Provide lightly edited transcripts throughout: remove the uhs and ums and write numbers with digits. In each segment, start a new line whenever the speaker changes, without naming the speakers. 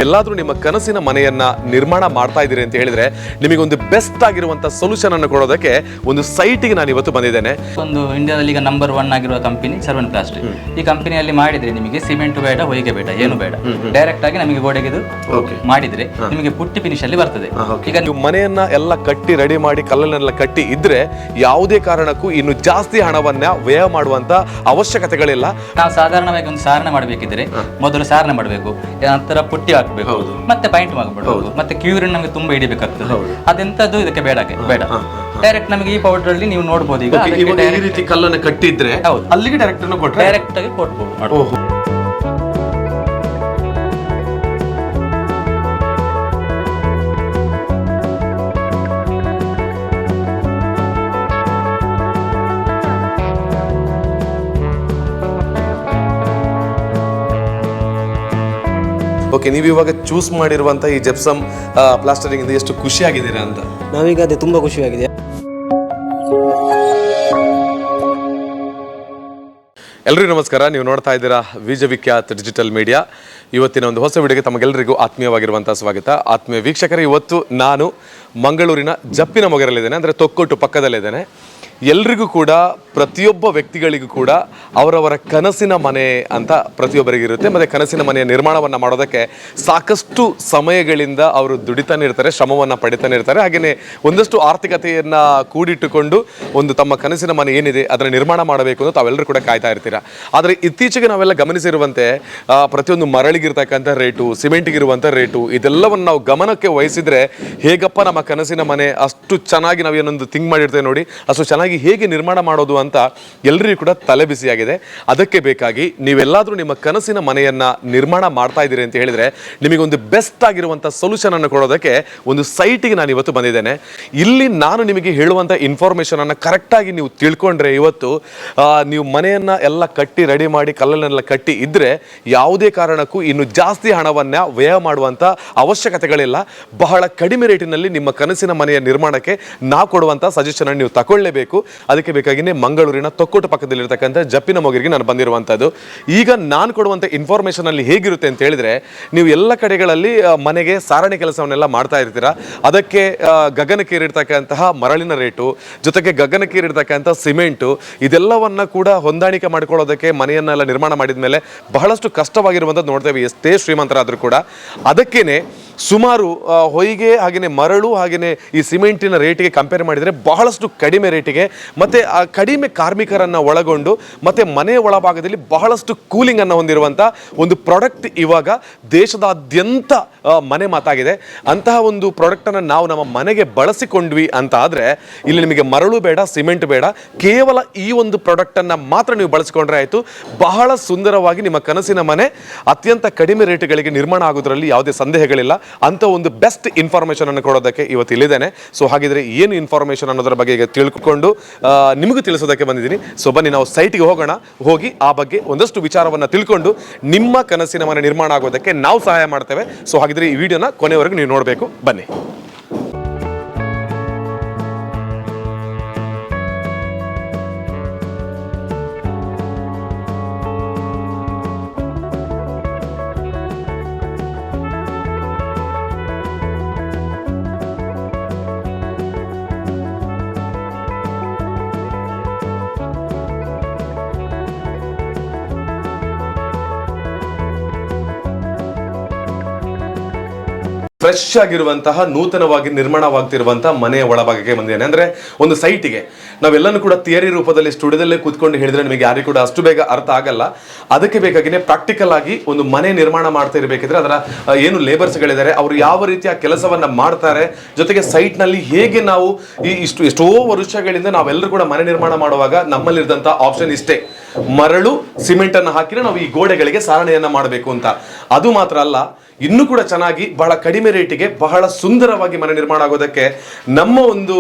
ಎಲ್ಲಾದ್ರೂ ನಿಮ್ಮ ಕನಸಿನ ಮನೆಯನ್ನ ನಿರ್ಮಾಣ ಮಾಡ್ತಾ ಇದ್ದೀರಿ ಅಂತ ಹೇಳಿದ್ರೆ ನಿಮಗೆ ಒಂದು ಬೆಸ್ಟ್ ಆಗಿರುವಂತ ಸೊಲ್ಯೂಷನ್ ಅನ್ನು ಕೊಡೋದಕ್ಕೆ ಒಂದು ಸೈಟ್ಗೆ ನಾನು ಇವತ್ತು ಬಂದಿದ್ದೇನೆ.
ಒಂದು ಇಂಡಿಯಾದಲ್ಲಿ ಈಗ ನಂಬರ್ 1 ಆಗಿರುವ ಕಂಪನಿ ಸರ್ವನ್ ಪ್ಲಾಸ್ಟಿಕ್. ಈ ಕಂಪನಿಯಲ್ಲಿ ಮಾಡಿದ್ರೆ ನಿಮಗೆ ಸಿಮೆಂಟ್ ಬೇಡ, ಹೊಯ್ಗೆ ಬೇಡ, ಏನು ಬೇಡ, ಡೈರೆಕ್ಟ್ ಆಗಿ ನಮಗೆ ಗೋಡೆಗೆ ಮಾಡಿದ್ರೆ ನಿಮಗೆ ಪುಟ್ಟಿ ಫಿನಿಶ್ ಅಲ್ಲಿ ಬರ್ತದೆ.
ಈಗ ನೀವು ಮನೆಯನ್ನ ಎಲ್ಲ ಕಟ್ಟಿ ರೆಡಿ ಮಾಡಿ ಕಲ್ಲನ್ನೆಲ್ಲ ಕಟ್ಟಿ ಇದ್ರೆ ಯಾವುದೇ ಕಾರಣಕ್ಕೂ ಇನ್ನು ಜಾಸ್ತಿ ಹಣವನ್ನ ವ್ಯಯ ಮಾಡುವಂತ ಅವಶ್ಯಕತೆಗಳಿಲ್ಲ.
ನಾವು ಸಾಧಾರಣವಾಗಿ ಒಂದು ಸಾರಣ ಮಾಡಬೇಕಿದ್ರೆ ಮೊದಲು ಸಾರಣ ಮಾಡಬೇಕು, ನಂತರ ಪುಟ್ಟಿ ಹಾಕಬೇಕು, ಮತ್ತೆ ಪೈಂಟ್ ಮಾಡಬೇಕು, ಮತ್ತೆ ಕ್ಯೂರಿನ್ ನಮಗೆ ತುಂಬಾ ಹಿಡಿಬೇಕಾಗ್ತದೆ. ಅದೆಂತದ್ದು ಇದಕ್ಕೆ ಬೇಡ. ಡೈರೆಕ್ಟ್ ನಮಗೆ ಈ ಪೌಡರ್ ಅಲ್ಲಿ ನೀವು ನೋಡಬಹುದು. ಈಗ
ಈ ರೀತಿ ಕಲ್ಲನ್ನು ಕಟ್ಟಿದ್ರೆ ಅಲ್ಲಿಗೆ ಡೈರೆಕ್ಟ್
ಆಗಿ ಕೊಡ್ಬೋದು.
ಓಕೆ, ನೀವು ಇವಾಗ ಚೂಸ್ ಮಾಡಿರುವಂತ ಈ ಜೆಪ್ಸಮ್ ಪ್ಲಾಸ್ಟರಿಂಗ್ ಇಂದ ಎಷ್ಟು ಖುಷಿಯಾಗಿದ್ದೀರಾ ಅಂತ?
ನಾವೀಗ ಅದೇ ತುಂಬಾ ಖುಷಿಯಾಗಿದೆ.
ಎಲ್ರಿಗೂ ನಮಸ್ಕಾರ. ನೀವು ನೋಡ್ತಾ ಇದ್ದೀರಾ ವಿಜಯವಿಖ್ಯಾತ್ ಡಿಜಿಟಲ್ ಮೀಡಿಯಾ. ಇವತ್ತಿನ ಒಂದು ಹೊಸ ವಿಡಿಯೋಗೆ ತಮಗೆಲ್ಲರಿಗೂ ಆತ್ಮೀಯವಾಗಿರುವಂತಹ ಸ್ವಾಗತ. ಆತ್ಮೀಯ ವೀಕ್ಷಕರೇ, ಇವತ್ತು ನಾನು ಮಂಗಳೂರಿನ ಜಪ್ಪಿನ ಮೊಗರಲ್ಲಿದ್ದೇನೆ, ಅಂದರೆ ತೊಕ್ಕೊಟ್ಟು ಪಕ್ಕದಲ್ಲಿದ್ದೇನೆ. ಎಲ್ರಿಗೂ ಕೂಡ, ಪ್ರತಿಯೊಬ್ಬ ವ್ಯಕ್ತಿಗಳಿಗೂ ಕೂಡ ಅವರವರ ಕನಸಿನ ಮನೆ ಅಂತ ಪ್ರತಿಯೊಬ್ಬರಿಗಿರುತ್ತೆ. ಮತ್ತು ಕನಸಿನ ಮನೆಯ ನಿರ್ಮಾಣವನ್ನು ಮಾಡೋದಕ್ಕೆ ಸಾಕಷ್ಟು ಸಮಯಗಳಿಂದ ಅವರು ದುಡಿತಾನೆ ಇರ್ತಾರೆ, ಶ್ರಮವನ್ನು ಪಡಿತಾನೆ ಇರ್ತಾರೆ. ಹಾಗೆಯೇ ಒಂದಷ್ಟು ಆರ್ಥಿಕತೆಯನ್ನು ಕೂಡಿಟ್ಟುಕೊಂಡು ಒಂದು ತಮ್ಮ ಕನಸಿನ ಮನೆ ಏನಿದೆ ಅದನ್ನು ನಿರ್ಮಾಣ ಮಾಡಬೇಕು ಅಂತ ತಾವೆಲ್ಲರೂ ಕೂಡ ಕಾಯ್ತಾ ಇರ್ತೀರಾ. ಆದರೆ ಇತ್ತೀಚೆಗೆ ನಾವೆಲ್ಲ ಗಮನಿಸಿರುವಂತೆ ಪ್ರತಿಯೊಂದು ಮರಳಿಗಿರ್ತಕ್ಕಂಥ ರೇಟು, ಸಿಮೆಂಟಿಗಿರುವಂಥ ರೇಟು, ಇದೆಲ್ಲವನ್ನು ನಾವು ಗಮನಕ್ಕೆ ವಹಿಸಿದರೆ ಹೇಗಪ್ಪ ನಮ್ಮ ಕನಸಿನ ಮನೆ ಅಷ್ಟು ಚೆನ್ನಾಗಿ ನಾವೇನೊಂದು ಥಿಂಕ್ ಮಾಡಿರ್ತೇವೆ ನೋಡಿ, ಅಷ್ಟು ಚೆನ್ನಾಗಿ ಹೇಗೆ ನಿರ್ಮಾಣ ಮಾಡೋದು ಅಂತ ಎಲ್ಲರಿಗೂ ಕೂಡ ತಲೆ ಬಿಸಿಯಾಗಿದೆ. ಅದಕ್ಕೆ ಬೇಕಾಗಿ ನೀವೆಲ್ಲಾದ್ರೂ ನಿಮ್ಮ ಕನಸಿನ ಮನೆಯನ್ನ ನಿರ್ಮಾಣ ಮಾಡ್ತಾ ಇದ್ದೀರಿ ಅಂತ ಹೇಳಿದ್ರೆ ನಿಮಗೊಂದು ಬೆಸ್ಟ್ ಆಗಿರುವಂತ ಸೊಲ್ಯೂಷನ್ ಅನ್ನು ಕೊಡೋದಕ್ಕೆ ಒಂದು ಸೈಟ್ಗೆ ನಾನು ಇವತ್ತು ಬಂದಿದ್ದೇನೆ. ಇಲ್ಲಿ ನಾನು ನಿಮಗೆ ಹೇಳುವಂತ ಇನ್ಫಾರ್ಮೇಶನ್ ಅನ್ನ ಕರೆಕ್ಟ್ ಆಗಿ ನೀವು ತಿಳ್ಕೊಂಡ್ರೆ ಇವತ್ತು ನೀವು ಮನೆಯನ್ನ ಎಲ್ಲ ಕಟ್ಟಿ ರೆಡಿ ಮಾಡಿ ಕಲ್ಲನ್ನೆಲ್ಲ ಕಟ್ಟಿ ಇದ್ರೆ ಯಾವುದೇ ಕಾರಣಕ್ಕೂ ಇನ್ನು ಜಾಸ್ತಿ ಹಣವನ್ನ ವ್ಯಯ ಮಾಡುವಂತ ಅವಶ್ಯಕತೆಗಳಿಲ್ಲ. ಬಹಳ ಕಡಿಮೆ ರೇಟಿನಲ್ಲಿ ನಿಮ್ಮ ಕನಸಿನ ಮನೆಯ ನಿರ್ಮಾಣಕ್ಕೆ ನಾವು ಕೊಡುವಂತ ಸಜೆಷನ್ ನೀವು ತಗೊಳ್ಳೇಬೇಕು. ಅದಕ್ಕೆ ಬೇಕಾಗಿನೇ ಮಂಗಳೂರಿನ ತೊಕ್ಕೊಟ್ಟು ಪಕ್ಕದಲ್ಲಿರ್ತಕ್ಕಂಥ ಜಪ್ಪಿನ ಮೊಗರಿಗೆ ನಾನು ಬಂದಿರುವಂಥದ್ದು. ಈಗ ನಾನು ಕೊಡುವಂಥ ಇನ್ಫಾರ್ಮೇಷನ್ ಅಲ್ಲಿ ಹೇಗಿರುತ್ತೆ ಅಂತ ಹೇಳಿದ್ರೆ, ನೀವು ಎಲ್ಲ ಕಡೆಗಳಲ್ಲಿ ಮನೆಗೆ ಸಾರಣೆ ಕೆಲಸವನ್ನೆಲ್ಲ ಮಾಡ್ತಾ ಇರ್ತೀರಾ. ಅದಕ್ಕೆ ಗಗನಕ್ಕೇರಿರ್ತಕ್ಕಂತಹ ಮರಳಿನ ರೇಟು, ಜೊತೆಗೆ ಗಗನಕ್ಕೇರಿರ್ತಕ್ಕಂಥ ಸಿಮೆಂಟು, ಇದೆಲ್ಲವನ್ನ ಕೂಡ ಹೊಂದಾಣಿಕೆ ಮಾಡ್ಕೊಳ್ಳೋದಕ್ಕೆ ಮನೆಯನ್ನೆಲ್ಲ ನಿರ್ಮಾಣ ಮಾಡಿದ ಮೇಲೆ ಬಹಳಷ್ಟು ಕಷ್ಟವಾಗಿರುವಂಥದ್ದು ನೋಡ್ತೇವೆ, ಎಷ್ಟೇ ಶ್ರೀಮಂತರಾದರೂ ಕೂಡ. ಅದಕ್ಕೇನೆ ಸುಮಾರು ಹೊಯ್ಗೆ ಹಾಗೆಯೇ ಮರಳು ಹಾಗೆಯೇ ಈ ಸಿಮೆಂಟಿನ ರೇಟಿಗೆ ಕಂಪೇರ್ ಮಾಡಿದರೆ ಬಹಳಷ್ಟು ಕಡಿಮೆ ರೇಟಿಗೆ ಮತ್ತು ಆ ಕಡಿಮೆ ಕಾರ್ಮಿಕರನ್ನು ಒಳಗೊಂಡು ಮತ್ತು ಮನೆಯ ಒಳಭಾಗದಲ್ಲಿ ಬಹಳಷ್ಟು ಕೂಲಿಂಗನ್ನು ಹೊಂದಿರುವಂಥ ಒಂದು ಪ್ರಾಡಕ್ಟ್ ಇವಾಗ ದೇಶದಾದ್ಯಂತ ಮನೆ ಮಾತಾಗಿದೆ. ಅಂತಹ ಒಂದು ಪ್ರಾಡಕ್ಟನ್ನು ನಾವು ನಮ್ಮ ಮನೆಗೆ ಬಳಸಿಕೊಂಡ್ವಿ ಅಂತ ಆದರೆ ಇಲ್ಲಿ ನಿಮಗೆ ಮರಳು ಬೇಡ, ಸಿಮೆಂಟ್ ಬೇಡ, ಕೇವಲ ಈ ಒಂದು ಪ್ರಾಡಕ್ಟನ್ನು ಮಾತ್ರ ನೀವು ಬಳಸಿಕೊಂಡ್ರೆ ಆಯಿತು. ಬಹಳ ಸುಂದರವಾಗಿ ನಿಮ್ಮ ಕನಸಿನ ಮನೆ ಅತ್ಯಂತ ಕಡಿಮೆ ರೇಟ್ಗಳಿಗೆ ನಿರ್ಮಾಣ ಆಗೋದ್ರಲ್ಲಿ ಯಾವುದೇ ಸಂದೇಹಗಳಿಲ್ಲ. ಅಂತ ಒಂದು ಬೆಸ್ಟ್ ಇನ್ಫಾರ್ಮೇಷನ್ ಅನ್ನು ಕೊಡೋದಕ್ಕೆ ಇವತ್ತು ಇಲ್ಲಿದ್ದೇನೆ. ಸೊ ಹಾಗಿದ್ರೆ ಏನು ಇನ್ಫಾರ್ಮೇಷನ್ ಅನ್ನೋದ್ರ ಬಗ್ಗೆ ಈಗ ತಿಳ್ಕೊಂಡು ನಿಮಗೂ ತಿಳಿಸೋದಕ್ಕೆ ಬಂದಿದ್ದೀನಿ. ಸೊ ಬನ್ನಿ ನಾವು ಸೈಟ್ಗೆ ಹೋಗೋಣ. ಹೋಗಿ ಆ ಬಗ್ಗೆ ಒಂದಷ್ಟು ವಿಚಾರವನ್ನು ತಿಳ್ಕೊಂಡು ನಿಮ್ಮ ಕನಸಿನ ಮನೆ ನಿರ್ಮಾಣ ಆಗೋದಕ್ಕೆ ನಾವು ಸಹಾಯ ಮಾಡ್ತೇವೆ. ಸೊ ಹಾಗಿದ್ರೆ ಈ ವಿಡಿಯೋನ ಕೊನೆವರೆಗೂ ನೀವು ನೋಡಬೇಕು. ಬನ್ನಿ. ಫ್ರೆಶ್ ಆಗಿರುವಂತಹ ನೂತನವಾಗಿ ನಿರ್ಮಾಣವಾಗ್ತಿರುವಂತಹ ಮನೆಯ ಒಳಭಾಗಕ್ಕೆ ಬಂದಿದ್ದೇನೆ. ಅಂದ್ರೆ ಒಂದು ಸೈಟಿಗೆ ನಾವೆಲ್ಲನೂ ಕೂಡ ಥಿಯರಿ ರೂಪದಲ್ಲಿ ಸ್ಟುಡಿಯೋದಲ್ಲೇ ಕೂತ್ಕೊಂಡು ಹೇಳಿದ್ರೆ ನಿಮಗೆ ಯಾರಿಗೂ ಕೂಡ ಅಷ್ಟು ಬೇಗ ಅರ್ಥ ಆಗಲ್ಲ. ಅದಕ್ಕೆ ಬೇಕಾಗಿನೇ ಪ್ರಾಕ್ಟಿಕಲ್ ಆಗಿ ಒಂದು ಮನೆ ನಿರ್ಮಾಣ ಮಾಡ್ತಾ ಇರಬೇಕಿದ್ರೆ ಅದರ ಏನು ಲೇಬರ್ಸ್ಗಳಿದ್ದಾರೆ ಅವರು ಯಾವ ರೀತಿಯ ಕೆಲಸವನ್ನ ಮಾಡ್ತಾರೆ, ಜೊತೆಗೆ ಸೈಟ್ ನಲ್ಲಿ ಹೇಗೆ ನಾವು ಎಷ್ಟೋ ವರ್ಷಗಳಿಂದ ನಾವೆಲ್ಲರೂ ಕೂಡ ಮನೆ ನಿರ್ಮಾಣ ಮಾಡುವಾಗ ನಮ್ಮಲ್ಲಿದ್ದಂತ ಆಪ್ಷನ್ ಇಷ್ಟೇ, ಮರಳು ಸಿಮೆಂಟ್ ಅನ್ನು ಹಾಕಿದ್ರೆ ನಾವು ಈ ಗೋಡೆಗಳಿಗೆ ಸಾರಣೆಯನ್ನ ಮಾಡಬೇಕು ಅಂತ. ಅದು ಮಾತ್ರ ಅಲ್ಲ, ಇನ್ನೂ ಕೂಡ ಚೆನ್ನಾಗಿ ಬಹಳ ಕಡಿಮೆ ರೇಟಿಗೆ ಬಹಳ ಸುಂದರವಾಗಿ ಮನೆ ನಿರ್ಮಾಣ ಆಗೋದಕ್ಕೆ ನಮ್ಮ ಒಂದು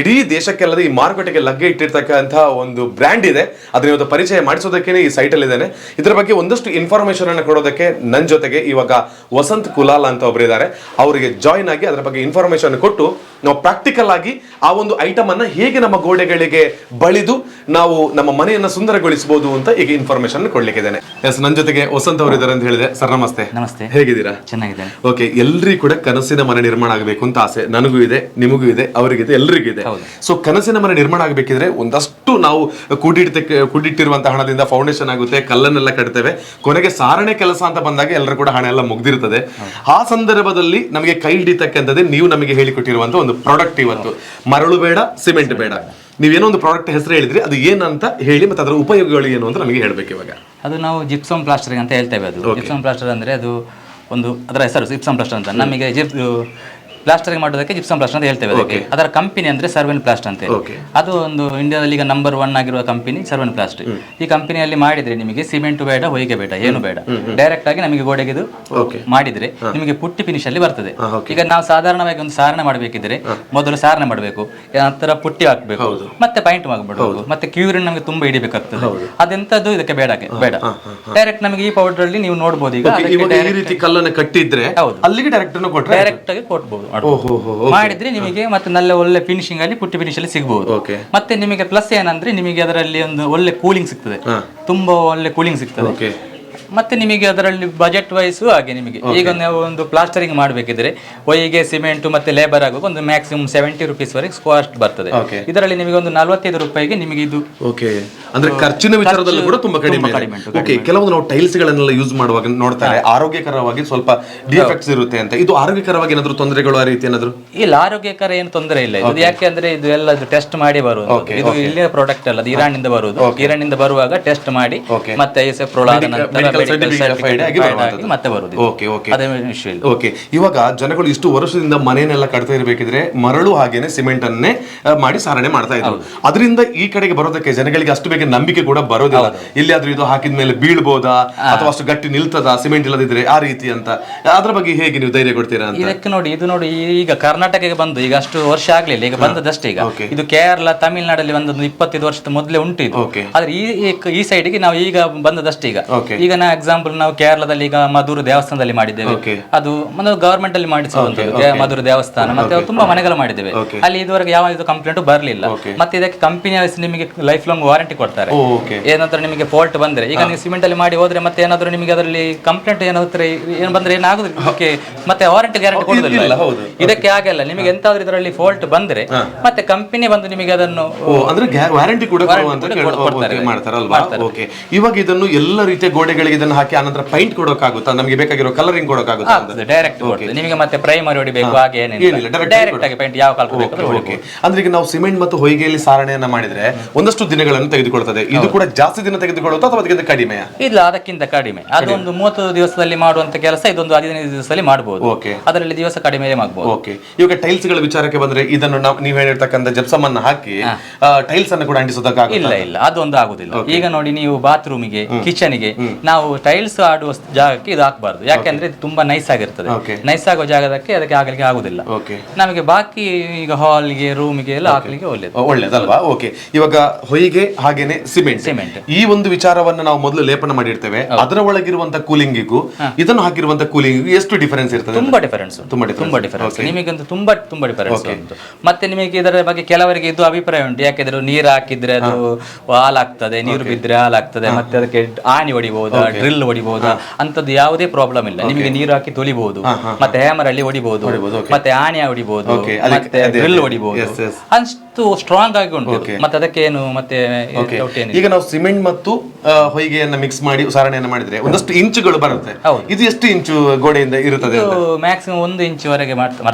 ಇಡೀ ದೇಶಕ್ಕೆಲ್ಲದೆ ಈ ಮಾರುಕಟ್ಟೆಗೆ ಲಗ್ಗೆ ಇಟ್ಟಿರ್ತಕ್ಕಂಥ ಒಂದು ಬ್ರ್ಯಾಂಡ್ ಇದೆ. ಅದನ್ನ ಇವತ್ತು ಪರಿಚಯ ಮಾಡಿಸೋದಕ್ಕೆ ಈ ಸೈಟಲ್ಲಿ ಇದ್ದೇನೆ. ಇದರ ಬಗ್ಗೆ ಒಂದಷ್ಟು ಇನ್ಫಾರ್ಮೇಶನ್ ಅನ್ನು ಕೊಡೋದಕ್ಕೆ ನನ್ನ ಜೊತೆಗೆ ಇವಾಗ ವಸಂತ್ ಕುಲಾಲ್ ಅಂತ ಒಬ್ಬರು ಇದ್ದಾರೆ. ಅವರಿಗೆ ಜಾಯಿನ್ ಆಗಿ ಅದರ ಬಗ್ಗೆ ಇನ್ಫಾರ್ಮೇಶನ್ ಕೊಟ್ಟು ನಾವು ಪ್ರಾಕ್ಟಿಕಲ್ ಆಗಿ ಆ ಒಂದು ಐಟಮ್ ಅನ್ನ ಹೇಗೆ ನಮ್ಮ ಗೋಡೆಗಳಿಗೆ ಬಳಿದು ನಾವು ನಮ್ಮ ಮನೆಯನ್ನ ಸುಂದರಗೊಳಿಸಬಹುದು ಅಂತ ಈಗ ಇನ್ಫಾರ್ಮೇಶನ್ ಕೊಡ್ಲಿಕ್ಕಿದ್ದೇನೆ. ಎಸ್, ನನ್ನ ಜೊತೆಗೆ ವಸಂತ್ ಅವರು ಇದ್ದಾರೆ ಅಂತ ಹೇಳಿದೆ. ಸರ್ ನಮಸ್ತೆ.
ನಮಸ್ತೆ.
ಹೇಗಿದ್ದೀರಾ?
ಚೆನ್ನಾಗಿದೆ.
ಓಕೆ, ಎಲ್ರಿಗೂ ಕೂಡ ಕನಸಿನ ಮನೆ ನಿರ್ಮಾಣ ಆಗಬೇಕು ಅಂತ ಆಸೆ, ನನಗೂ ಇದೆ, ನಿಮಗೂ ಇದೆ, ಅವರಿಗಿದೆ, ಎಲ್ರಿಗೂ ಇದೆ. ಸೊ ಕನಸಿನ ಮನೆ ನಿರ್ಮಾಣ ಆಗಬೇಕಿದ್ರೆ ಒಂದಷ್ಟು ನಾವು ಕೂಡಿಟ್ಟಿರುವಂತಹ ಹಣದಿಂದ ಫೌಂಡೇಶನ್ ಆಗುತ್ತೆ, ಕಲ್ಲನ್ನೆಲ್ಲ ಕಟ್ತೇವೆ, ಕೊನೆಗೆ ಸಾರಣೆ ಕೆಲಸ ಅಂತ ಬಂದಾಗ ಎಲ್ಲರೂ ಕೂಡ ಹಣ ಎಲ್ಲ ಮುಗ್ದಿರ್ತದೆ. ಆ ಸಂದರ್ಭದಲ್ಲಿ ನಮಗೆ ಕೈ ಹಿಡಿತಕ್ಕಂಥದ್ದೇ ನೀವು ನಮಗೆ ಹೇಳಿಕೊಟ್ಟಿರುವಂತಹ ಒಂದು ಪ್ರಾಡಕ್ಟ್. ಇವತ್ತು ಮರಳು ಬೇಡ, ಸಿಮೆಂಟ್ ಬೇಡ, ನೀವೇನೋ ಒಂದು ಪ್ರಾಡಕ್ಟ್ ಹೆಸರು ಹೇಳಿದ್ರಿ, ಅದು ಏನಂತ ಹೇಳಿ ಮತ್ತೆ ಅದರ ಉಪಯೋಗಗಳು ಏನು ಅಂತ ನಮಗೆ ಹೇಳ್ಬೇಕು ಇವಾಗ.
ಅದು ನಾವು ಜಿಪ್ಸಮ್ ಪ್ಲಾಸ್ಟರಿಂಗ್ ಅಂತ ಹೇಳ್ತೇವೆ. ಅದು ಜಿಪ್ಸಮ್ ಪ್ಲಾಸ್ಟರ್ ಅಂದ್ರೆ ಅದು ಒಂದು ಅದರ ಹೆಸರು ಜಿಪ್ಸಮ್ ಪ್ಲಾಸ್ಟರ್ ಅಂತ. ನಮಗೆ ಪ್ಲಾಸ್ಟರಿಂಗ್ ಮಾಡೋದಕ್ಕೆ ಜಿಪ್ಸಮ್ ಪ್ಲಾಸ್ಟರ್ ಅಂತ ಹೇಳ್ತೇವೆ. ಅದಕ್ಕೆ ಅದರ ಕಂಪನಿ ಅಂದ್ರೆ ಸರ್ವೆನ್ ಪ್ಲಾಸ್ಟ್ ಅಂತ. ಅದು ಒಂದು ಇಂಡಿಯಾದಲ್ಲಿ ಈಗ ನಂಬರ್ 1 ಆಗಿರುವ ಕಂಪನಿ ಸರ್ವೆನ್ ಪ್ಲಾಸ್ಟ್. ಈ ಕಂಪನಿಯಲ್ಲಿ ಮಾಡಿದ್ರೆ ನಿಮಗೆ ಸಿಮೆಂಟ್ ಬೇಡ, ಹೊಯ್ಗೆ ಬೇಡ, ಏನು ಬೇಡ, ಡೈರೆಕ್ಟ್ ಆಗಿ ನಮಗೆ ಗೋಡೆಗೆ ಇದು ಮಾಡಿದ್ರೆ ನಿಮಗೆ ಪುಟ್ಟಿ ಫಿನಿಶ್ ಅಲ್ಲಿ ಬರ್ತದೆ. ಈಗ ನಾವು ಸಾಧಾರಣವಾಗಿ ಒಂದು ಸಾರಣೆ ಮಾಡಬೇಕಿದ್ರೆ ಮೊದಲು ಸಾರಣೆ ಮಾಡಬೇಕು, ನಂತರ ಪುಟ್ಟಿ ಹಾಕಬೇಕು, ಮತ್ತೆ ಪೈಂಟ್ ಮಾಡಬೇಕು, ಮತ್ತೆ ಕ್ಯೂರಿನ್ ನಮಗೆ ತುಂಬಾ ಹಿಡಿಬೇಕಾಗ್ತದೆ. ಅದೆಂತದ್ದು ಇದಕ್ಕೆ ಬೇಡ. ಡೈರೆಕ್ಟ್ ನಮಗೆ ಈ ಪೌಡರ್ ಅಲ್ಲಿ ನೀವು ನೋಡಬಹುದು. ಈಗ
ಈ ರೀತಿ ಕಲ್ಲನ್ನು ಕಟ್ಟಿದ್ರೆ ಅಲ್ಲಿಗೆ ಡೈರೆಕ್ಟ್
ಆಗಿ ಕೊಟ್ಬಹುದು ಮಾಡಿದ್ರೆ ನಿಮಗೆ ಮತ್ತೆ ಒಳ್ಳೆ ಫಿನಿಶಿಂಗ್ ಅಲ್ಲಿ ಪುಟ್ಟಿ ಫಿನಿಶ್ ಅಲ್ಲಿ ಸಿಗಬಹುದು. ಮತ್ತೆ ನಿಮಗೆ ಪ್ಲಸ್ ಏನಂದ್ರೆ ನಿಮಗೆ ಅದರಲ್ಲಿ ಒಂದು ಒಳ್ಳೆ ಕೂಲಿಂಗ್ ಸಿಗ್ತದೆ, ತುಂಬಾ ಒಳ್ಳೆ ಕೂಲಿಂಗ್ ಸಿಗ್ತದೆ. ಮತ್ತೆ ನಿಮಗೆ ಅದರಲ್ಲಿ ಬಜೆಟ್ ವೈಸ್ ಹಾಗೆ ನಿಮಗೆ ಈಗ ನಾವು ಒಂದು ಪ್ಲಾಸ್ಟರಿಂಗ್ ಮಾಡಬೇಕಿದ್ರೆ ಹೊಯ್ಗೆ, ಸಿಮೆಂಟ್ ಮತ್ತೆ ಲೇಬರ್ ಆಗುವಾಗ ಒಂದು ಮ್ಯಾಕ್ಸಿಮಮ್ 70 rupees ವರೆಗೆ ಕಾಸ್ಟ್ ಬರ್ತದೆ. ಇದರಲ್ಲಿ ನಿಮಗೆ ಒಂದು 45 ರೂಪಾಯಿಗೆ ನಿಮಗೆ ಇದು
ಅಂದ್ರೆ ಖರ್ಚಿನ ವಿಚಾರದಲ್ಲಿ ಕೂಡ ತುಂಬಾ ಕಡಿಮೆ. ಕೆಲವೊಂದು ನಾವು ಟೈಲ್ಸ್ ಗಳನ್ನೆಲ್ಲ ಯೂಸ್ ಮಾಡುವಾಗ ನೋಡ್ತಾರೆ ಆರೋಗ್ಯಕರವಾಗಿ ಸ್ವಲ್ಪ ಡಿಫೆಕ್ಟ್ಸ್ ಇರುತ್ತೆ ಅಂತ. ಇದು ಆರೋಗ್ಯಕರವಾಗಿ ಏನಾದ್ರು ತೊಂದರೆಗಳು ಆ ರೀತಿ ಏನಾದ್ರು?
ಇಲ್ಲ, ಆರೋಗ್ಯಕರ ಏನು ತೊಂದರೆ ಇಲ್ಲ. ಇದು ಯಾಕೆಂದ್ರೆ ಇದು ಎಲ್ಲ ಟೆಸ್ಟ್ ಮಾಡಿ ಬರುವುದು. ಇದು ಇಲ್ಲಿಯ ಪ್ರಾಡಕ್ಟ್ ಅಲ್ಲ, ಇರಾನ್ ಇಂದ ಬರುವುದು. ಇರಾನ್ ಇಂದ ಬರುವಾಗ ಟೆಸ್ಟ್ ಮಾಡಿ ಮತ್ತೆ ಮತ್ತೆ ಬರುವುದು.
ಓಕೆ, ಇವಾಗ ಜನಗಳು ಇಷ್ಟು ವರ್ಷದಿಂದ ಮನೆಯನ್ನೆಲ್ಲ ಕಟ್ತಾ ಇರಬೇಕಿದ್ರೆ ಮರಳು ಹಾಗೇನೆ ಸಿಮೆಂಟ್ ಅನ್ನೇ ಮಾಡಿ ಸಾರಣೆ ಮಾಡ್ತಾ ಇದ್ರು. ಅದರಿಂದ ಈ ಕಡೆಗೆ ಬರೋದಕ್ಕೆ ಜನಗಳಿಗೆ ಅಷ್ಟು ಬೇಗ ನಂಬಿಕೆ ಕೂಡ ಬರೋದಿಲ್ಲ. ಎಲ್ಲಿಯಾದ್ರೂ ಇದು ಹಾಕಿದ ಮೇಲೆ ಬೀಳ್ಬೋದಾ ಅಥವಾ ಅಷ್ಟು ಗಟ್ಟಿ ನಿಲ್ತದ ಸಿಮೆಂಟ್ ಇಲ್ಲದಿದ್ರೆ ಆ ರೀತಿ ಅಂತ. ಅದ್ರ ಬಗ್ಗೆ ಹೇಗೆ ನೀವು ಧೈರ್ಯ ಕೊಡ್ತೀರಾ ಅಂತ?
ಇದಕ್ಕೆ ನೋಡಿ, ಇದು ನೋಡಿ ಈಗ ಕರ್ನಾಟಕಕ್ಕೆ ಬಂದು ಈಗ ಅಷ್ಟು ವರ್ಷ ಆಗ್ಲಿಲ್ಲ, ಈಗ ಬಂದದಷ್ಟೇ. ಈಗ ಇದು ಕೇರಳ, ತಮಿಳ್ನಾಡಲ್ಲಿ ಒಂದು 25 ವರ್ಷದ ಮೊದಲೇ ಉಂಟು ಇದು. ಆದ್ರೆ ಈ ಸೈಡ್ಗೆ ನಾವು ಈಗ ಬಂದದಷ್ಟೇ. ಈಗ ನಾ ಎಕ್ಸಾಂಪಲ್ ನಾವು ಕೇರಳದಲ್ಲಿ ಈಗ ಮಧುರ ದೇವಸ್ಥಾನದಲ್ಲಿ ಮಾಡಿದ್ದೇವೆ. ಅದು ಗವರ್ಮೆಂಟ್ ಅಲ್ಲಿ ಮಾಡಿಸುವಂತದ್ದು ಮಧುರ ದೇವಸ್ಥಾನ. ಮತ್ತೆ ತುಂಬಾ ಮನೆಗಳು ಮಾಡಿದ್ದೇವೆ. ಅಲ್ಲಿ ಇದುವರೆಗೆ ಯಾವ ಇದು ಕಂಪ್ಲೇಂಟ್ ಬರಲಿಲ್ಲ. ಮತ್ತೆ ಇದಕ್ಕೆ ಕಂಪನಿ ನಿಮಗೆ ಲೈಫ್ ಲಾಂಗ್ ವಾರಂಟಿ ಕೊಡ್ತಾರೆ. ಏನಾದ್ರೂ ನಿಮಗೆ ಫಾಲ್ಟ್ ಬಂದ್ರೆ, ಈಗ ನೀವು ಸಿಮೆಂಟ್ ಅಲ್ಲಿ ಮಾಡಿ ಹೋದ್ರೆ ಮತ್ತೆ ಏನಾದ್ರೂ ನಿಮಗೆ ಅದರಲ್ಲಿ ಕಂಪ್ಲೇಂಟ್ ಏನಾದ್ರೆ ಏನು ಬಂದ್ರೆ ಏನಾಗುದಿಲ್ಲ, ಮತ್ತೆ ವಾರಂಟಿ ಗ್ಯಾರಂಟಿ ಕೊಡುದಿಲ್ಲ. ಇದಕ್ಕೆ ಹಾಗೆಲ್ಲ ನಿಮಗೆ ಎಂತಾದ್ರೂ ಇದರಲ್ಲಿ ಫಾಲ್ಟ್ ಬಂದ್ರೆ ಮತ್ತೆ ಕಂಪನಿ ಬಂದು ನಿಮಗೆ ಅದನ್ನು
ಅಂದ್ರೆ ವಾರಂಟಿ ಕೂಡ ಮಾಡ್ತಾರೆ. ಇವಾಗ ಇದನ್ನು ಎಲ್ಲ ರೀತಿಯ ಗೋಡೆಗಳಿಗೆ ಇದನ್ನು ಹಾಕಿ ಆನಂತರ ಪೈಂಟ್ ಕೊಡೋಕ್ಕಾಗುತ್ತಾ? ನಮಗೆ ಬೇಕಾಗಿರೋ ಕಲರಿಂಗ್ ಕೊಡೋಕ್ಕಾಗುತ್ತಾ?
ಡೈರೆಕ್ಟ್ ನಿಮಗೆ ಮತ್ತೆ ಪ್ರೈಮರಿ ಹೊಡಿಬೇಕು ಹಾಗೆ ಏನಿಲ್ಲ, ಡೈರೆಕ್ಟ್ ಆಗಿ ಪೈಂಟ್ ಯಾವ ಕಲರ್ ಬೇಕು.
ಅಂದ್ರೆ ಈಗ ನಾವು ಸಿಮೆಂಟ್ ಮತ್ತು ಹೊಯ್ಗೆಯಲ್ಲಿ ಸಾರಣೆಯನ್ನ ಮಾಡಿದ್ರೆ ಒಂದಷ್ಟು ದಿನಗಳನ್ನು ತೆಗೆದುಕೊಳ್ತದೆ. ಇದು ಕೂಡ ಜಾಸ್ತಿ ದಿನ ತೆಗೆದುಕೊಳ್ಳುತ್ತಾ ಅಥವಾ ಅದಕ್ಕಿಂತ ಕಡಿಮೆ?
ಇಲ್ಲ, ಅದಕ್ಕಿಂತ ಕಡಿಮೆ. ಅದೊಂದು 30 ದಿವಸದಲ್ಲಿ ಮಾಡುವಂತ ಕೆಲಸ ಇದೊಂದು 15 ದಿವಸದಲ್ಲಿ ಮಾಡಬಹುದು. ಅದರಲ್ಲಿ ದಿವಸ ಕಡಿಮೆ ಮಾಡಬಹುದು.
ಇವಾಗ ಟೈಲ್ಸ್ ಗಳ ವಿಚಾರಕ್ಕೆ ಬಂದ್ರೆ ಇದನ್ನು ನೀವು ಹೇಳಿರ್ತಕ್ಕಂಥ ಜಿಪ್ಸಮ್ ಅನ್ನು ಹಾಕಿ ಟೈಲ್ಸ್ ಅನ್ನು ಕೂಡ ಅಂಟಿಸೋದಕ್ಕಾಗ?
ಇಲ್ಲ, ಅದೊಂದು ಆಗುದಿಲ್ಲ. ಈಗ ನೋಡಿ, ನೀವು ಬಾತ್ರೂಮಿಗೆ, ಕಿಚನ್ಗೆ ನಾವು ಟೈಲ್ಸ್ ಆಡುವ ಜಾಗಕ್ಕೆ ಇದು ಹಾಕಬಾರ್ದು. ಯಾಕೆಂದ್ರೆ ಇದು ತುಂಬಾ ನೈಸ್ ಆಗಿರ್ತದೆ. ನೈಸ್ ಆಗೋ ಜಾಗಕ್ಕೆ ಅದಕ್ಕೆ ಹಾಕಲಿಕ್ಕೆ ಆಗುದಿಲ್ಲ. ನಮಗೆ ಬಾಕಿ ಈಗ ಹಾಲ್ಗೆ, ರೂಮಿಗೆ ಎಲ್ಲ ಹಾಕ್ಲಿಕ್ಕೆ
ಒಳ್ಳೇದಲ್ವಾ? ಓಕೆ, ಇವಾಗ ಹೊಯ್ಗೆ ಹಾಗೇನೆ ಸಿಮೆಂಟ್ ಈ ಒಂದು ವಿಚಾರವನ್ನ ನಾವು ಮೊದಲು ಲೇಪನ ಮಾಡಿರ್ತೇವೆ. ಅದರ ಒಳಗಿರುವಂತ ಕೂಲಿಂಗಿಗೂ ಇದನ್ನು ಹಾಕಿರುವಂತ ಕೂಲಿಂಗಿಗೂ ಎಷ್ಟು ಡಿಫರೆನ್ಸ್ ಇರ್ತದೆ?
ತುಂಬಾ ಡಿಫರೆನ್ಸ್. ನಿಮಗಂತೂ ತುಂಬಾ ಡಿಫರೆನ್ಸ್ ಉಂಟು. ಮತ್ತೆ ನಿಮಗೆ ಇದರ ಬಗ್ಗೆ ಕೆಲವರಿಗೆ ಇದು ಅಭಿಪ್ರಾಯ ಉಂಟು. ಯಾಕೆಂದ್ರೆ ನೀರು ಹಾಕಿದ್ರೆ ಅದು ಹಾಲಾಗ್ತದೆ, ನೀರು ಬಿದ್ರೆ ಹಾಲಾಗ್ತದೆ, ಮತ್ತೆ ಅದಕ್ಕೆ ಆಣಿ ಹೊಡಿಬಹುದಾ, ಡ್ರಿಲ್ ಹೊಡಿಬಹುದಾ ಅಂತದ್ದು ಯಾವುದೇ ಪ್ರಾಬ್ಲಮ್ ಇಲ್ಲ. ನಿಮಗೆ ನೀರು ಹಾಕಿ ತೊಳಿಬಹುದು, ಮತ್ತೆ ಹ್ಯಾಮರ್ ಅಲ್ಲಿ ಹೊಡಿಬಹುದು, ಮತ್ತೆ ಆಣಿ ಹೊಡಿಬಹುದು, ಮತ್ತೆ ಡ್ರಿಲ್ ಹೊಡಿಬಹುದು. ಅಷ್ಟು ಸ್ಟ್ರಾಂಗ್ ಆಗಿ ಉಂಟು. ಮತ್ತೆ ಅದಕ್ಕೆ ಏನು ಮತ್ತೆ
ಈಗ ನಾವು ಸಿಮೆಂಟ್ ಮತ್ತು ಹೊಯ್ಗೆಯನ್ನ ಮಿಕ್ಸ್ ಮಾಡಿ ಸಾರಣೆಯನ್ನ ಮಾಡಿದ್ರೆ ಒಂದಷ್ಟು ಇಂಚುಗಳು ಬರುತ್ತೆ. ಇದು ಎಷ್ಟು ಇಂಚು ಗೋಡೆಯಿಂದ ಇರುತ್ತದೆ?
ಮ್ಯಾಕ್ಸಿಮಮ್ 1 ಇಂಚ್ ವರೆಗೆ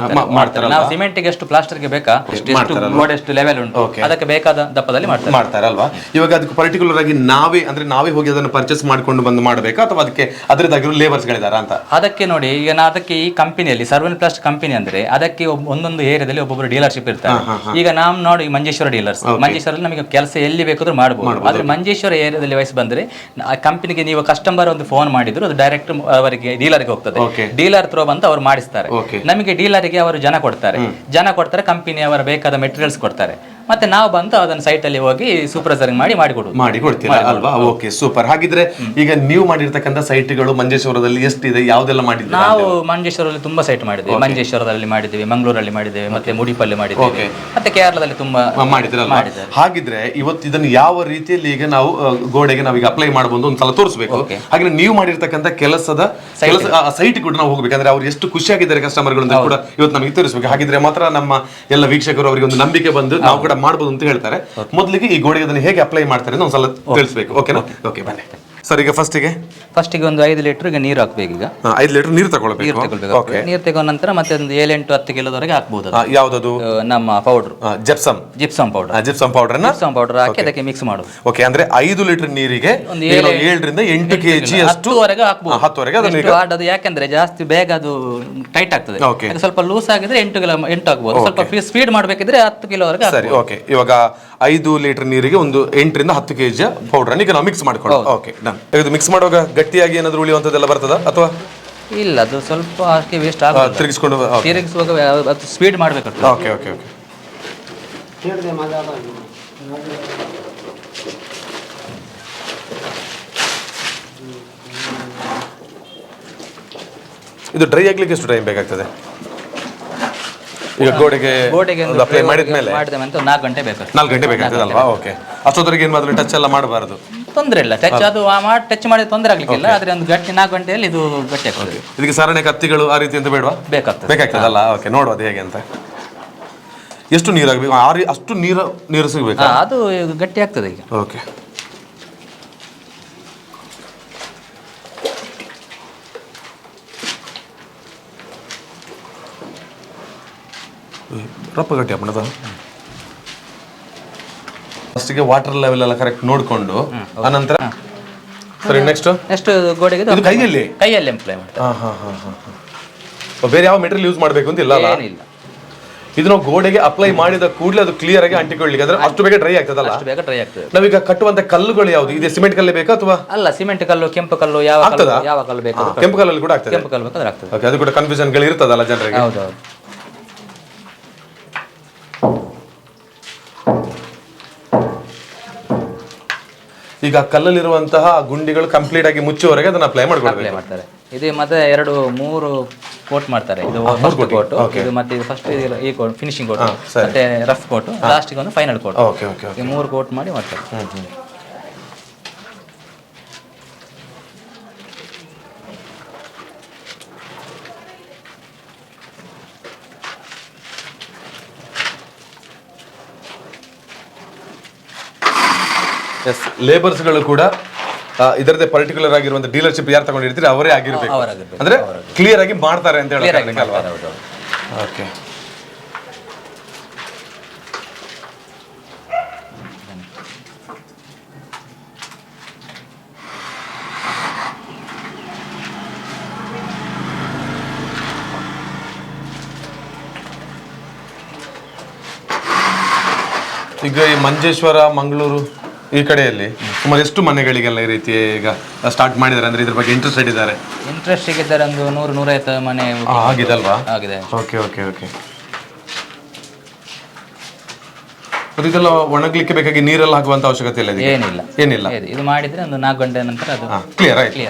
ಮಾಡ್ತಾರೆ. ನಾವು ಸಿಮೆಂಟ್ ಗೆ ಎಷ್ಟು ಪ್ಲಾಸ್ಟರ್ ಗೆ ಬೇಕಾ ಎಷ್ಟು ಗೋಡೆ ಎಷ್ಟು ಲೆವೆಲ್ ಉಂಟು ಅದಕ್ಕೆ ಬೇಕಾದ ದಪ್ಪದಲ್ಲಿ
ಮಾಡ್ತಾರಲ್ವಾ? ಇವಾಗ ಅದಕ್ಕೆ ಪರ್ಟಿಕ್ಯುಲರ್ ಆಗಿ ನಾವೇ ಹೋಗಿ ಅದನ್ನು ಪರ್ಚೇಸ್ ಮಾಡ್ಕೊಂಡು ಬಂದು ಮಾಡಬೇಕಾ ಅಥವಾ ಅದಕ್ಕೆ ಅದರದಾಗಿರೋ ಲೇಬರ್ಸ್ ಗಳಿದಾರ ಅಂತ?
ಅದಕ್ಕೆ ನೋಡಿ, ಈಗ ಅದಕ್ಕೆ ಈ ಕಂಪನಿಯಲ್ಲಿ ಸರ್ವನ್ ಪ್ಲಾಸ್ಟ್ ಕಂಪನಿ ಅಂದ್ರೆ ಅದಕ್ಕೆ ಒಂದೊಂದು ಏರಿಯಾದಲ್ಲಿ ಒಬ್ಬೊಬ್ಬರು ಡೀಲರ್ಶಿಪ್ ಇರ್ತಾರೆ. ಈಗ ನಾವು ನೋಡಿ ಮಂಜೇಶ್ವರ ಡೀಲರ್ಸ್, ಮಂಜೇಶ್ವರಲ್ಲಿ ನಮಗೆ ಕೆಲಸ ಎಲ್ಲಿ ಬೇಕಾದ್ರೂ ಮಾಡಬಹುದು. ಆದ್ರೆ ಮಂಜೇಶ್ವರ ಏರಿಯಾದಲ್ಲಿ ವಯಸ್ಸು ಬಂದ್ರೆ ಆ ಕಂಪನಿಗೆ ನೀವು ಕಸ್ಟಮರ್ ಒಂದು ಫೋನ್ ಮಾಡಿದ್ರು ಅದು ಡೈರೆಕ್ಟ್ ಅವರಿಗೆ ಡೀಲರ್ಗೆ ಹೋಗ್ತದೆ. ಡೀಲರ್ ಥ್ರೋ ಬಂದು ಅವ್ರು ಮಾಡಿಸ್ತಾರೆ. ನಮಗೆ ಡೀಲರ್ಗೆ ಅವರು ಜನ ಕೊಡ್ತಾರೆ. ಕಂಪನಿ ಅವರ ಬೇಕಾದ ಮೆಟೀರಿಯಲ್ಸ್ ಕೊಡ್ತಾರೆ. ಮತ್ತೆ ನಾವು ಬಂದು ಅದನ್ನ ಸೈಟ್ ಅಲ್ಲಿ ಹೋಗಿ ಸೂಪರ್ವೈಸರಿಂಗ್ ಮಾಡಿ
ಕೊಡ್ತೀರಾ ಅಲ್ವಾ? Okay, super. ಹಾಗಿದ್ರೆ ಈಗ ನೀವು ಮಾಡಿರ್ತಕ್ಕಂಥ ಸೈಟ್ಗಳು ಮಂಜೇಶ್ವರದಲ್ಲಿ ಎಷ್ಟಿದೆ, ಯಾವ್ದೆಲ್ಲ ಮಾಡಿದ್ರೆ?
ನಾವು ಮಂಜೇಶ್ವರದಲ್ಲಿ ತುಂಬಾ ಸೈಟ್ ಮಾಡಿದ್ವಿ. ಮಂಜೇಶ್ವರದಲ್ಲಿ ಮಾಡಿದ್ವಿ, ಮಂಗಳೂರಲ್ಲಿ ಮಾಡಿದ್ದೇವೆ, ಮತ್ತೆ ಮುಡಿಪಲ್ಲಿ ಮಾಡಿದ್ದೇವೆ, ಮತ್ತೆ ಕೇರಳದಲ್ಲಿ ತುಂಬಾ
ಮಾಡಿದ್ರಲ್ಲ. ಹಾಗಿದ್ರೆ ಇವತ್ತು ಇದನ್ನು ಯಾವ ರೀತಿಯಲ್ಲಿ ಈಗ ನಾವು ಗೋಡೆಗೆ ನಾವೀಗ ಅಪ್ಲೈ ಮಾಡಬಹುದು ಒಂದ್ಸಲ ತೋರಿಸ್ಬೇಕು. ಹಾಗೆ ನೀವು ಮಾಡಿರ್ತಕ್ಕಂಥ ಕೆಲಸದ ಸೈಟ್ ಕೂಡ ನಾವು ಹೋಗ್ಬೇಕಂದ್ರೆ ಅವ್ರು ಎಷ್ಟು ಖುಷಿಯಾಗಿದ್ದಾರೆ ಕಸ್ಟಮರ್ಗಳು ಅಂತ ಕೂಡ ಇವತ್ತು ನಮಗೆ ತೋರಿಸ್ಬೇಕು. ಹಾಗಿದ್ರೆ ಮಾತ್ರ ನಮ್ಮ ಎಲ್ಲ ವೀಕ್ಷಕರು ಅವರಿಗೆ ಒಂದು ನಂಬಿಕೆ ಬಂದು ನಾವು ಕೂಡ ಮಾಡಬಹುದು ಅಂತ ಹೇಳ್ತಾರೆ. ಮೊದಲಿಗೆ ಈ ಗೋಡೆಗೆ ಅದನ್ನು ಹೇಗೆ ಅಪ್ಲೈ ಮಾಡ್ತಾರೆ ಅಂತ ಒಂದ್ಸಲ ತಿಳಿಸ್ಬೇಕು. ಓಕೆನಾ? ಓಕೆ, ಬನ್ನಿ ಸರ್. ಈಗ ಫಸ್ಟಿಗೆ
ಒಂದು 5 ಲೀಟರ್ ನೀರು ಹಾಕ್ಬೇಕು. ಈಗ
5 ಲೀಟರ್ ನೀರು ತಗೊಳ್ಬೇಕು.
ನೀರು ತಗೊಂಡ ನಂತರ ಮತ್ತೆ ಒಂದು 7-8-10 ಕಿಲೋದವರೆಗೆ ಹಾಕ್ಬಹುದು.
ಯಾವ್ದು? ನಮ್ಮ ಪೌಡರ್ ಜಿಪ್ಸಮ್ ಪೌಡರ್
ಹಾಕಿ ಅದಕ್ಕೆ ಮಿಕ್ಸ್ ಮಾಡೋದು.
ಓಕೆ, ಅಂದ್ರೆ 5 ಲೀಟರ್ ನೀರಿಗೆ 7ರಿಂದ 8 kg
ಅಷ್ಟುವರೆಗೆ ಹಾಕ್ಬಹುದು. 10ವರೆಗೆ ಅದು ಯಾಕಂದ್ರೆ ಜಾಸ್ತಿ ಬೇಗ ಅದು ಟೈಟ್ ಆಗ್ತದೆ. ಸ್ವಲ್ಪ ಲೂಸ್ ಆಗಿದ್ರೆ 8 ಹಾಕ್ಬಹುದು. ಸ್ವಲ್ಪ ಸ್ಪೀಡ್ ಮಾಡ್ಬೇಕಿದ್ರೆ 10 ಕಿಲೋವರೆಗೆ.
ಸರಿ, ಓಕೆ. ಇವಾಗ 5 ಲೀಟರ್ ನೀರಿಗೆ ಒಂದು 8ರಿಂದ 10 kg ಪೌಡರ್ ಈಗ ನಾವು ಮಿಕ್ಸ್ ಮಾಡ್ಕೊಳ್ಳೋದು. Okay, done. ಇದು ಮಿಕ್ಸ್ ಮಾಡುವಾಗ ಗಟ್ಟಿಯಾಗಿ ಏನಾದ್ರು ಉಳಿಯುವಂತದ್ದೆಲ್ಲ ಬರ್ತದ ಅಥವಾ
ಇಲ್ಲ? ಅದು ಸ್ವಲ್ಪ ಅಷ್ಟೇ ವೇಸ್ಟ್ ಆಗುತ್ತೆ. ತಿರುಗಿಸುವಾಗ ಸ್ಪೀಡ್ ಮಾಡಬೇಕು.
Okay okay okay. ಇದು ಡ್ರೈ ಆಗ್ಲಿಕ್ಕೆ ಎಷ್ಟು ಟೈಮ್ ಬೇಕಾಗ್ತದೆ? ಈಗ ಗೋಡೆಗೆ ಅಪ್ಲೈ ಮಾಡಿದ್ಮೇಲೆ
4 ಗಂಟೆ ಬೇಕು.
4 ಗಂಟೆ ಬೇಕಾಗ್ತದೆ ಅಲ್ವಾ? ಓಕೆ. ಅಷ್ಟೊತ್ತವರೆಗೆ ಏನು ಮಾತ್ರ ಟಚ್ ಎಲ್ಲ ಮಾಡಬಾರದು?
ತೊಂದರೆ ಇಲ್ಲ, ಟಚ್ ಅದು ಟಚ್ ಮಾಡಿದ್ರೆ ತೊಂದರೆ ಆಗ್ಲಿಕ್ಕಿಲ್ಲ. ಆದ್ರೆ ಒಂದು ಗಟ್ಟಿ 4 ಗಂಟೆಯಲ್ಲಿ ಇದು ಗಟ್ಟಿ ಆಗ್ತದೆ.
ಇದಕ್ಕೆ ಸರಣೆ ಕತ್ತಿಗಳು ಆ ರೀತಿ ಅಂತ ಬೇಡವಾ? ಬೇಕಾಗ್ತದಲ್ಲ? ಓಕೆ, ನೋಡುವ ಅದು ಹೇಗೆ ಅಂತ. ಎಷ್ಟು ನೀರಾಗಬೇಕು? ಅಷ್ಟು ನೀರು ಸಿಗಬೇಕು,
ಅದು ಗಟ್ಟಿ ಆಗ್ತದೆ ಈಗ.
ಓಕೆ. ರಪ್ಪ ಗಟ್ಟಿ ಅಪ್ಪಣದ ಫಸ್ಟಿಗೆ ವಾಟರ್ ಲೆವೆಲ್ ಎಲ್ಲ ಕರೆಕ್ಟ್ ನೋಡಿಕೊಂಡು ಆನಂತರ ಸರಿ ನೆಕ್ಸ್ಟ್
ಗೋಡೆಗೆ
ಕೈಯಲ್ಲಿ
ಅಪ್ಲೈ ಮಾಡ್ತಾರೆ.
ಬೇರೆ ಯಾವ ಮೆಟೀರಿಯಲ್ ಯೂಸ್ ಮಾಡಬೇಕು ಅಂತ ಇಲ್ಲ? ಇದು ನಾವು ಗೋಡೆಗೆ ಅಪ್ಲೈ ಮಾಡಿದ ಕೂಡಲೇ ಅದು ಕ್ಲಿಯರ್ ಆಗಿ ಅಂಟಿಕೊಳ್ಳಿಕ್ಕೆ ಅಂದ್ರೆ ಅಷ್ಟು ಬೇಗ ಡ್ರೈ ಆಗ್ತದಲ್ಲ?
ಅಷ್ಟು ಬೇಗ ಡ್ರೈ ಆಗ್ತದೆ.
ನಾವೀಗ ಕಟ್ಟುವಂತ ಕಲ್ಲುಗಳು ಯಾವುದು ಇದೆ? ಸಿಮೆಂಟ್ ಕಲ್ಲೇ ಬೇಕಾ ಅಥವಾ?
ಅಲ್ಲ, ಸಿಮೆಂಟ್ ಕಲ್ಲು, ಕೆಂಪು ಕಲ್ಲು, ಯಾವ ಕಲ್ಲು ಬೇಕು?
ಕೆಂಪು ಕಲ್ಲಲ್ಲಿ ಕೂಡ ಆಗ್ತದೆ.
ಕೆಂಪು ಕಲ್ಲು ಬೇಕಾದ್ರೆ ಆಗ್ತದೆ.
ಓಕೆ, ಅದು ಕೂಡ ಕನ್ಫ್ಯೂಷನ್ ಗಳು ಇರ್ತದಲ್ಲ ಜನರಿಗೆ?
ಹೌದೌದು.
ಈಗ ಕಲ್ಲಲ್ಲಿರುವಂತಹ ಗುಂಡಿಗಳು ಕಂಪ್ಲೀಟ್ ಆಗಿ ಮುಚ್ಚುವವರೆಗೆ ಅದನ್ನ ಅಪ್ಲೈ ಮಾಡ್ತಾರೆ.
ಇದು ಮತ್ತೆ 2-3 ಕೋಟ್ ಮಾಡ್ತಾರೆ. ಇದು ಫಸ್ಟ್ ಕೋಟ್, ಇದು ಮತ್ತೆ ಇದು ಫಸ್ಟ್ ಈ ಕೋಟ್ ಫಿನಿಶಿಂಗ್ ಕೋಟ್, ಮತ್ತೆ ರಫ್ ಕೋಟ್, ಲಾಸ್ಟ್ ಗೆ ಒಂದು final coat.
Okay okay okay.
3 coat ಮಾಡಿ ಮಾಡ್ತಾರೆ.
ಎಸ್, ಲೇಬರ್ಸ್ಗಳು ಕೂಡ ಇದರದೇ ಪರ್ಟಿಕ್ಯುಲರ್ ಆಗಿರುವಂತ ಡೀಲರ್ಶಿಪ್ ಯಾರು ತಗೊಂಡಿರ್ತೀರಿ ಅವರೇ ಆಗಿರ್ಬೇಕು, ಅಂದ್ರೆ ಕ್ಲಿಯರ್ ಆಗಿ ಮಾಡ್ತಾರೆ ಅಂತ ಹೇಳಿ. ಓಕೆ. ಈಗ ಈ ಮಂಜೇಶ್ವರ, ಮಂಗಳೂರು ಈ ಕಡೆಯಲ್ಲಿ ಸುಮಾರು ಎಷ್ಟು ಮನೆಗಳಿಗೆಲ್ಲ ಈ ರೀತಿ ಈಗ ಸ್ಟಾರ್ಟ್ ಮಾಡಿದ್ದಾರೆ ಅಂದ್ರೆ ಇದ್ರ ಬಗ್ಗೆ ಇಂಟ್ರೆಸ್ಟೆಡ್ ಇದ್ದಾರೆ?
ಇಂಟ್ರೆಸ್ಟ್ ಇದ್ದಾರೆ ಒಂದು 100-150 ಮನೆ
ಆಗಿದಲ್ವಾ?
ಆಗಿದೆ.
Okay okay okay. ಇದೆಲ್ಲ ಒಣಗ್ಲಿಕ್ಕೆ ಬೇಕಾಗಿ ನೀರೆಲ್ಲ ಹಾಕುವಂತ ಅವಶ್ಯಕತೆ ಇಲ್ಲ? ಏನಿಲ್ಲ.
ಇದು ಮಾಡಿದ್ರೆ ಒಂದು 4 ಗಂಟೆ ನಂತರ ಅದು
ಕ್ಲಿಯರ್ ಆಯ್ತು.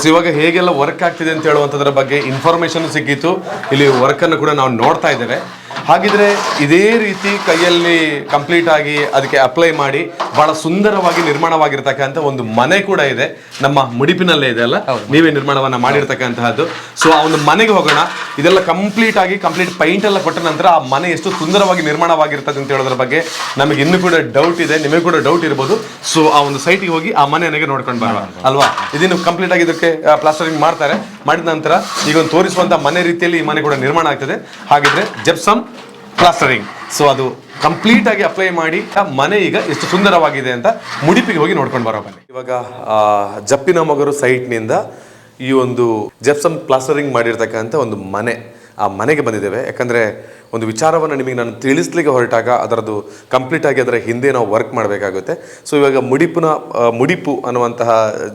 ಇವಾಗ ಹೇಗೆಲ್ಲ ವರ್ಕ್ ಆಗ್ತಿದೆ ಅಂತ ಹೇಳುವಂಥದ್ರ ಬಗ್ಗೆ ಇನ್ಫಾರ್ಮೇಶನ್ ಸಿಕ್ಕಿತ್ತು. ಇಲ್ಲಿ ವರ್ಕನ್ನು ಕೂಡ ನಾವು ನೋಡ್ತಾ ಇದ್ದೇವೆ. ಹಾಗಿದ್ರೆ ಇದೇ ರೀತಿ ಕೈಯಲ್ಲಿ ಕಂಪ್ಲೀಟ್ ಆಗಿ ಅದಕ್ಕೆ ಅಪ್ಲೈ ಮಾಡಿ ಬಹಳ ಸುಂದರವಾಗಿ ನಿರ್ಮಾಣವಾಗಿರ್ತಕ್ಕಂಥ ಒಂದು ಮನೆ ಕೂಡ ಇದೆ, ನಮ್ಮ ಮುಡಿಪಿನಲ್ಲೇ ಇದೆ ಅಲ್ಲ? ನೀವೇ ನಿರ್ಮಾಣವನ್ನ ಮಾಡಿರ್ತಕ್ಕಂತಹದ್ದು. ಸೊ ಆ ಒಂದು ಮನೆಗೆ ಹೋಗೋಣ. ಇದೆಲ್ಲ ಕಂಪ್ಲೀಟ್ ಪೈಂಟ್ ಎಲ್ಲ ಕೊಟ್ಟ ನಂತರ ಆ ಮನೆ ಎಷ್ಟು ಸುಂದರವಾಗಿ ನಿರ್ಮಾಣವಾಗಿರ್ತದೆ ಅಂತ ಹೇಳೋದ್ರ ಬಗ್ಗೆ ನಮಗೆ ಇನ್ನೂ ಕೂಡ ಡೌಟ್ ಇದೆ, ನಿಮಗೆ ಕೂಡ ಡೌಟ್ ಇರ್ಬೋದು. ಸೊ ಆ ಒಂದು ಸೈಟಿಗೆ ಹೋಗಿ ಆ ಮನೆಗೆ ನೋಡ್ಕೊಂಡು ಬರೋಣ ಅಲ್ವಾ? ಇದನ್ನು ಕಂಪ್ಲೀಟ್ ಆಗಿ ಇದಕ್ಕೆ ಪ್ಲಾಸ್ಟರಿಂಗ್ ಮಾಡ್ತಾರೆ. ಮಾಡಿದ ನಂತರ ಈಗ ಒಂದು ತೋರಿಸುವಂತ ಮನೆ ರೀತಿಯಲ್ಲಿ ಈ ಮನೆ ಕೂಡ ನಿರ್ಮಾಣ ಆಗ್ತದೆ. ಹಾಗಿದ್ರೆ ಜಿಪ್ಸಮ್ ಪ್ಲಾಸ್ಟರಿಂಗ್, ಸೊ ಅದು ಕಂಪ್ಲೀಟ್ ಆಗಿ ಅಪ್ಲೈ ಮಾಡಿ ಆ ಮನೆ ಈಗ ಎಷ್ಟು ಸುಂದರವಾಗಿದೆ ಅಂತ ಮುಡಿಪಿಗೆ ಹೋಗಿ ನೋಡ್ಕೊಂಡು ಬರೋ ಬನ್ನಿ. ಇವಾಗ ಜಪ್ಪಿನ ಮೊಗರು ಸೈಟ್ನಿಂದ ಈ ಒಂದು ಜಿಪ್ಸಮ್ ಪ್ಲಾಸ್ಟರಿಂಗ್ ಮಾಡಿರ್ತಕ್ಕಂಥ ಒಂದು ಮನೆ, ಆ ಮನೆಗೆ ಬಂದಿದ್ದೇವೆ. ಯಾಕಂದರೆ ಒಂದು ವಿಚಾರವನ್ನು ನಿಮಗೆ ನಾನು ತಿಳಿಸ್ಲಿಕ್ಕೆ ಹೊರಟಾಗ ಅದರದ್ದು ಕಂಪ್ಲೀಟಾಗಿ ಅದರ ಹಿಂದೆ ನಾವು ವರ್ಕ್ ಮಾಡಬೇಕಾಗುತ್ತೆ. ಸೊ ಇವಾಗ ಮುಡಿಪು ಅನ್ನುವಂತಹ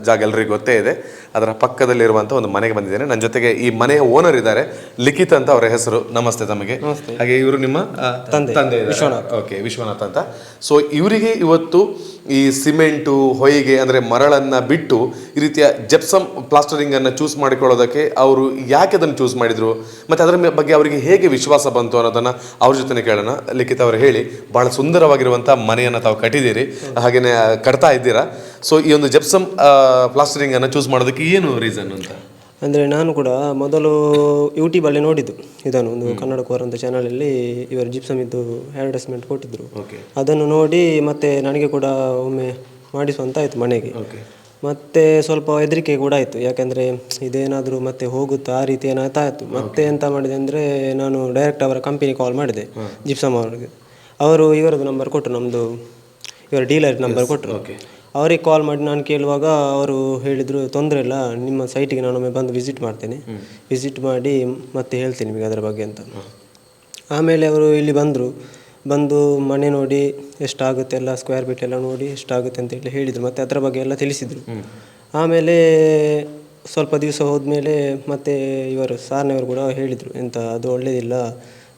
ಜಾಗ ಎಲ್ಲರಿಗೂ ಗೊತ್ತೇ ಇದೆ. ಅದರ ಪಕ್ಕದಲ್ಲಿರುವಂಥ ಒಂದು ಮನೆಗೆ ಬಂದಿದ್ದೇನೆ. ನನ್ನ ಜೊತೆಗೆ ಈ ಮನೆಯ ಓನರ್ ಇದ್ದಾರೆ, ಲಿಖಿತ್ ಅಂತ ಅವರ ಹೆಸರು. ನಮಸ್ತೆ ತಮಗೆ. ಹಾಗೆ ಇವರು ನಿಮ್ಮ ತಂದೆ ವಿಶ್ವನಾಥ್. ಓಕೆ, ವಿಶ್ವನಾಥ್ ಅಂತ. ಸೊ ಇವರಿಗೆ ಇವತ್ತು ಈ ಸಿಮೆಂಟು, ಹೊಯ್ಗೆ ಅಂದರೆ ಮರಳನ್ನು ಬಿಟ್ಟು ಈ ರೀತಿಯ ಜೆಪ್ಸಮ್ ಪ್ಲಾಸ್ಟರಿಂಗನ್ನು ಚೂಸ್ ಮಾಡಿಕೊಳ್ಳೋದಕ್ಕೆ ಅವರು ಯಾಕೆ ಅದನ್ನು ಚೂಸ್ ಮಾಡಿದರು ಮತ್ತು ಅದರ ಬಗ್ಗೆ ಅವರಿಗೆ ಹೇಗೆ ವಿಶ್ವಾಸ ಬಂತು ಅನ್ನೋದನ್ನು ಅವ್ರ ಜೊತೆ ಕೇಳೋಣ. ಲಿಖಿತ್ ಅವರು ಹೇಳಿ, ಭಾಳ ಸುಂದರವಾಗಿರುವಂಥ ಮನೆಯನ್ನು ತಾವು ಕಟ್ಟಿದ್ದೀರಿ, ಹಾಗೆಯೇ ಕಟ್ತಾ ಇದ್ದೀರಾ. ಸೊ ಈ ಒಂದು ಜೆಪ್ಸಮ್ ಪ್ಲಾಸ್ಟರಿಂಗನ್ನು ಚೂಸ್ ಮಾಡೋದಕ್ಕೆ ಏನು ರೀಸನ್ ಅಂತ?
ಅಂದರೆ ನಾನು ಕೂಡ ಮೊದಲು ಯೂಟ್ಯೂಬಲ್ಲಿ ನೋಡಿದ್ದು ಇದನ್ನು, ಒಂದು ಕನ್ನಡ ಕೋರ್ ಅಂತ ಚಾನಲಲ್ಲಿ ಇವರು ಜಿಪ್ಸಮ್ ಇದ್ದು ಅಡ್ವರ್ಟೈಸ್ಮೆಂಟ್ ಕೊಟ್ಟಿದ್ದರು. ಅದನ್ನು ನೋಡಿ ಮತ್ತೆ ನನಗೆ ಕೂಡ ಒಮ್ಮೆ ಮಾಡಿಸುವಂತ ಆಯಿತು ಮನೆಗೆ. ಮತ್ತೆ ಸ್ವಲ್ಪ ಹೆದರಿಕೆ ಕೂಡ ಆಯಿತು, ಯಾಕೆಂದರೆ ಇದೇನಾದರೂ ಮತ್ತೆ ಹೋಗುತ್ತಾ ಆ ರೀತಿ ಏನಾಯ್ತಾ ಆಯಿತು. ಮತ್ತೆ ಎಂತ ಮಾಡಿದೆ ಅಂದರೆ ನಾನು ಡೈರೆಕ್ಟ್ ಅವರ ಕಂಪನಿ ಕಾಲ್ ಮಾಡಿದೆ, ಜಿಪ್ಸಮ್ ಅವರಿಗೆ. ಅವರು ಇವರದ್ದು ನಂಬರ್ ಕೊಟ್ಟರು, ನಮ್ಮದು ಇವರ ಡೀಲರ್ ನಂಬರ್ ಕೊಟ್ಟರು. ಅವರಿಗೆ ಕಾಲ್ ಮಾಡಿ ನಾನು ಕೇಳುವಾಗ ಅವರು ಹೇಳಿದರು, ತೊಂದರೆ ಇಲ್ಲ, ನಿಮ್ಮ ಸೈಟಿಗೆ ನಾನೊಮ್ಮೆ ಬಂದು ವಿಸಿಟ್ ಮಾಡ್ತೇನೆ, ವಿಸಿಟ್ ಮಾಡಿ ಮತ್ತೆ ಹೇಳ್ತೀನಿ ನಿಮಗೆ ಅದರ ಬಗ್ಗೆ ಅಂತ. ಆಮೇಲೆ ಅವರು ಇಲ್ಲಿ ಬಂದು ಮನೆ ನೋಡಿ ಎಷ್ಟಾಗುತ್ತೆ ಎಲ್ಲ ಸ್ಕ್ವೇರ್ ಫೀಟ್ ಎಲ್ಲ ನೋಡಿ ಎಷ್ಟಾಗುತ್ತೆ ಅಂತೇಳಿ ಹೇಳಿದರು, ಮತ್ತು ಅದರ ಬಗ್ಗೆ ಎಲ್ಲ ತಿಳಿಸಿದರು. ಆಮೇಲೆ ಸ್ವಲ್ಪ ದಿವಸ ಹೋದ್ಮೇಲೆ ಮತ್ತೆ ಇವರು ಸಾರ್ನವರು ಕೂಡ ಹೇಳಿದರು, ಎಂತ ಅದು ಒಳ್ಳೆಯದಿಲ್ಲ,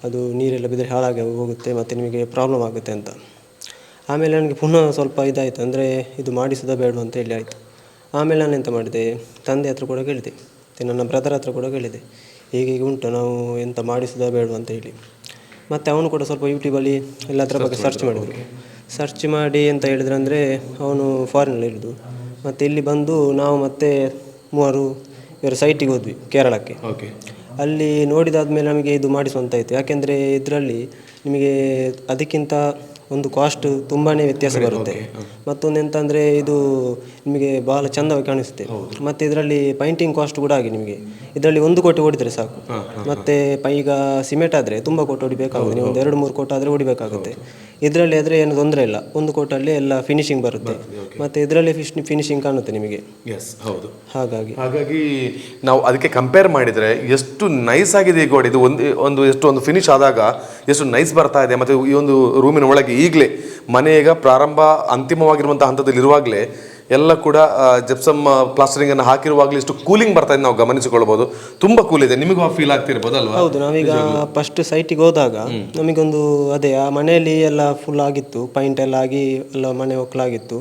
ಅದು ನೀರೆಲ್ಲ ಬಿದ್ದರೆ ಹಾಳಾಗಿ ಹೋಗುತ್ತೆ ಮತ್ತು ನಿಮಗೆ ಪ್ರಾಬ್ಲಮ್ ಆಗುತ್ತೆ ಅಂತ. ಆಮೇಲೆ ನನಗೆ ಪುನಃ ಸ್ವಲ್ಪ ಇದಾಯಿತು, ಅಂದರೆ ಇದು ಮಾಡಿಸೋದ ಬೇಡ ಅಂತ ಹೇಳಿ ಆಯಿತು. ಆಮೇಲೆ ನಾನು ಎಂತ ಮಾಡಿದೆ, ತಂದೆ ಹತ್ರ ಕೂಡ ಕೇಳಿದೆ, ಮತ್ತು ನನ್ನ ಬ್ರದರ್ ಹತ್ರ ಕೂಡ ಕೇಳಿದೆ, ಹೀಗೆ ಉಂಟು, ನಾವು ಎಂತ ಮಾಡಿಸೋದ ಬೇಡ ಅಂತ ಹೇಳಿ. ಮತ್ತು ಅವನು ಕೂಡ ಸ್ವಲ್ಪ ಯೂಟ್ಯೂಬಲ್ಲಿ ಎಲ್ಲದರ ಬಗ್ಗೆ ಸರ್ಚ್ ಮಾಡಿದರು. ಸರ್ಚ್ ಮಾಡಿ ಎಂತ ಹೇಳಿದ್ರು ಅಂದರೆ, ಅವನು ಫಾರಿನಲ್ಲಿ ಇರೋದು. ಮತ್ತು ಇಲ್ಲಿ ಬಂದು ನಾವು ಮತ್ತೆ ಮೂವರು ಇವರ ಸೈಟಿಗೆ ಹೋದ್ವಿ, ಕೇರಳಕ್ಕೆ. ಅಲ್ಲಿ ನೋಡಿದಾದ್ಮೇಲೆ ನಮಗೆ ಇದು ಮಾಡಿಸುವಂತಾಯಿತು. ಯಾಕೆಂದರೆ ಇದರಲ್ಲಿ ನಿಮಗೆ ಅದಕ್ಕಿಂತ ಒಂದು ಕಾಸ್ಟ್ ತುಂಬಾ ವ್ಯತ್ಯಾಸ ಬರುತ್ತೆ. ಮತ್ತೊಂದು ಎಂತ ಅಂದರೆ ಇದು ನಿಮಗೆ ಭಾಳ ಚೆಂದವಾಗಿ ಕಾಣಿಸುತ್ತೆ. ಮತ್ತು ಇದರಲ್ಲಿ ಪೈಂಟಿಂಗ್ ಕಾಸ್ಟ್ ಕೂಡ ಆಗಿ ನಿಮಗೆ ಇದರಲ್ಲಿ 1 ಕೋಟಿ ಹೊಡಿದರೆ ಸಾಕು. ಮತ್ತು ಈಗ ಸಿಮೆಂಟ್ ಆದರೆ ತುಂಬ ಕೋಟಿ ಹೊಡಿಬೇಕಾಗುತ್ತೆ, ನೀವು ಒಂದು 2-3 ಕೋಟಿ ಆದರೆ ಹೊಡಿಬೇಕಾಗುತ್ತೆ. ಇದರಲ್ಲಿ ಆದರೆ ಏನು ತೊಂದರೆ ಇಲ್ಲ, 1 ಕೋಟಲ್ಲಿ ಎಲ್ಲ ಫಿನಿಶಿಂಗ್ ಬರುತ್ತೆ, ಮತ್ತು ಇದರಲ್ಲಿ ಫಿನಿಶಿಂಗ್ ಕಾಣುತ್ತೆ ನಿಮಗೆ.
ಹೌದು.
ಹಾಗಾಗಿ
ನಾವು ಅದಕ್ಕೆ ಕಂಪೇರ್ ಮಾಡಿದರೆ ಎಷ್ಟು ನೈಸ್ ಆಗಿದೆ ಈ ಗೋಡೆ. ಇದು ಒಂದು ಫಿನಿಶ್ ಆದಾಗ ಎಷ್ಟು ನೈಸ್ ಬರ್ತಾ ಇದೆ. ಮತ್ತು ಈ ಒಂದು ರೂಮಿನ ಒಳಗೆ ಈಗಲೇ ಮನೆ ಈಗ ಪ್ರಾರಂಭ ಅಂತಿಮವಾಗಿರುವಂಥ ಹಂತದಲ್ಲಿ ಇರುವಾಗಲೇ ಎಲ್ಲ ಕೂಡ ಜೆಪ್ಸಮ್ ಪ್ಲಾಸ್ಟರಿಂಗನ್ನು ಹಾಕಿರುವಾಗಲೇ ಎಷ್ಟು ಕೂಲಿಂಗ್ ಬರ್ತಾ ಇದೆ ನಾವು ಗಮನಿಸಿಕೊಳ್ಬೋದು. ತುಂಬ ಕೂಲ್ ಇದೆ, ನಿಮಗೂ ಆ ಫೀಲ್ ಆಗ್ತಿರ್ಬೋದು ಅಲ್ವಾ?
ಹೌದು. ನಾವೀಗ ಫಸ್ಟ್ ಸೈಟಿಗೆ ಹೋದಾಗ ನಮಗೊಂದು ಅದೇ ಆ ಮನೆಯಲ್ಲಿ ಎಲ್ಲ ಫುಲ್ ಆಗಿತ್ತು, ಪೈಂಟ್ ಎಲ್ಲ ಆಗಿ ಎಲ್ಲ ಮನೆ ಒಕ್ಕಲಾಗಿತ್ತು.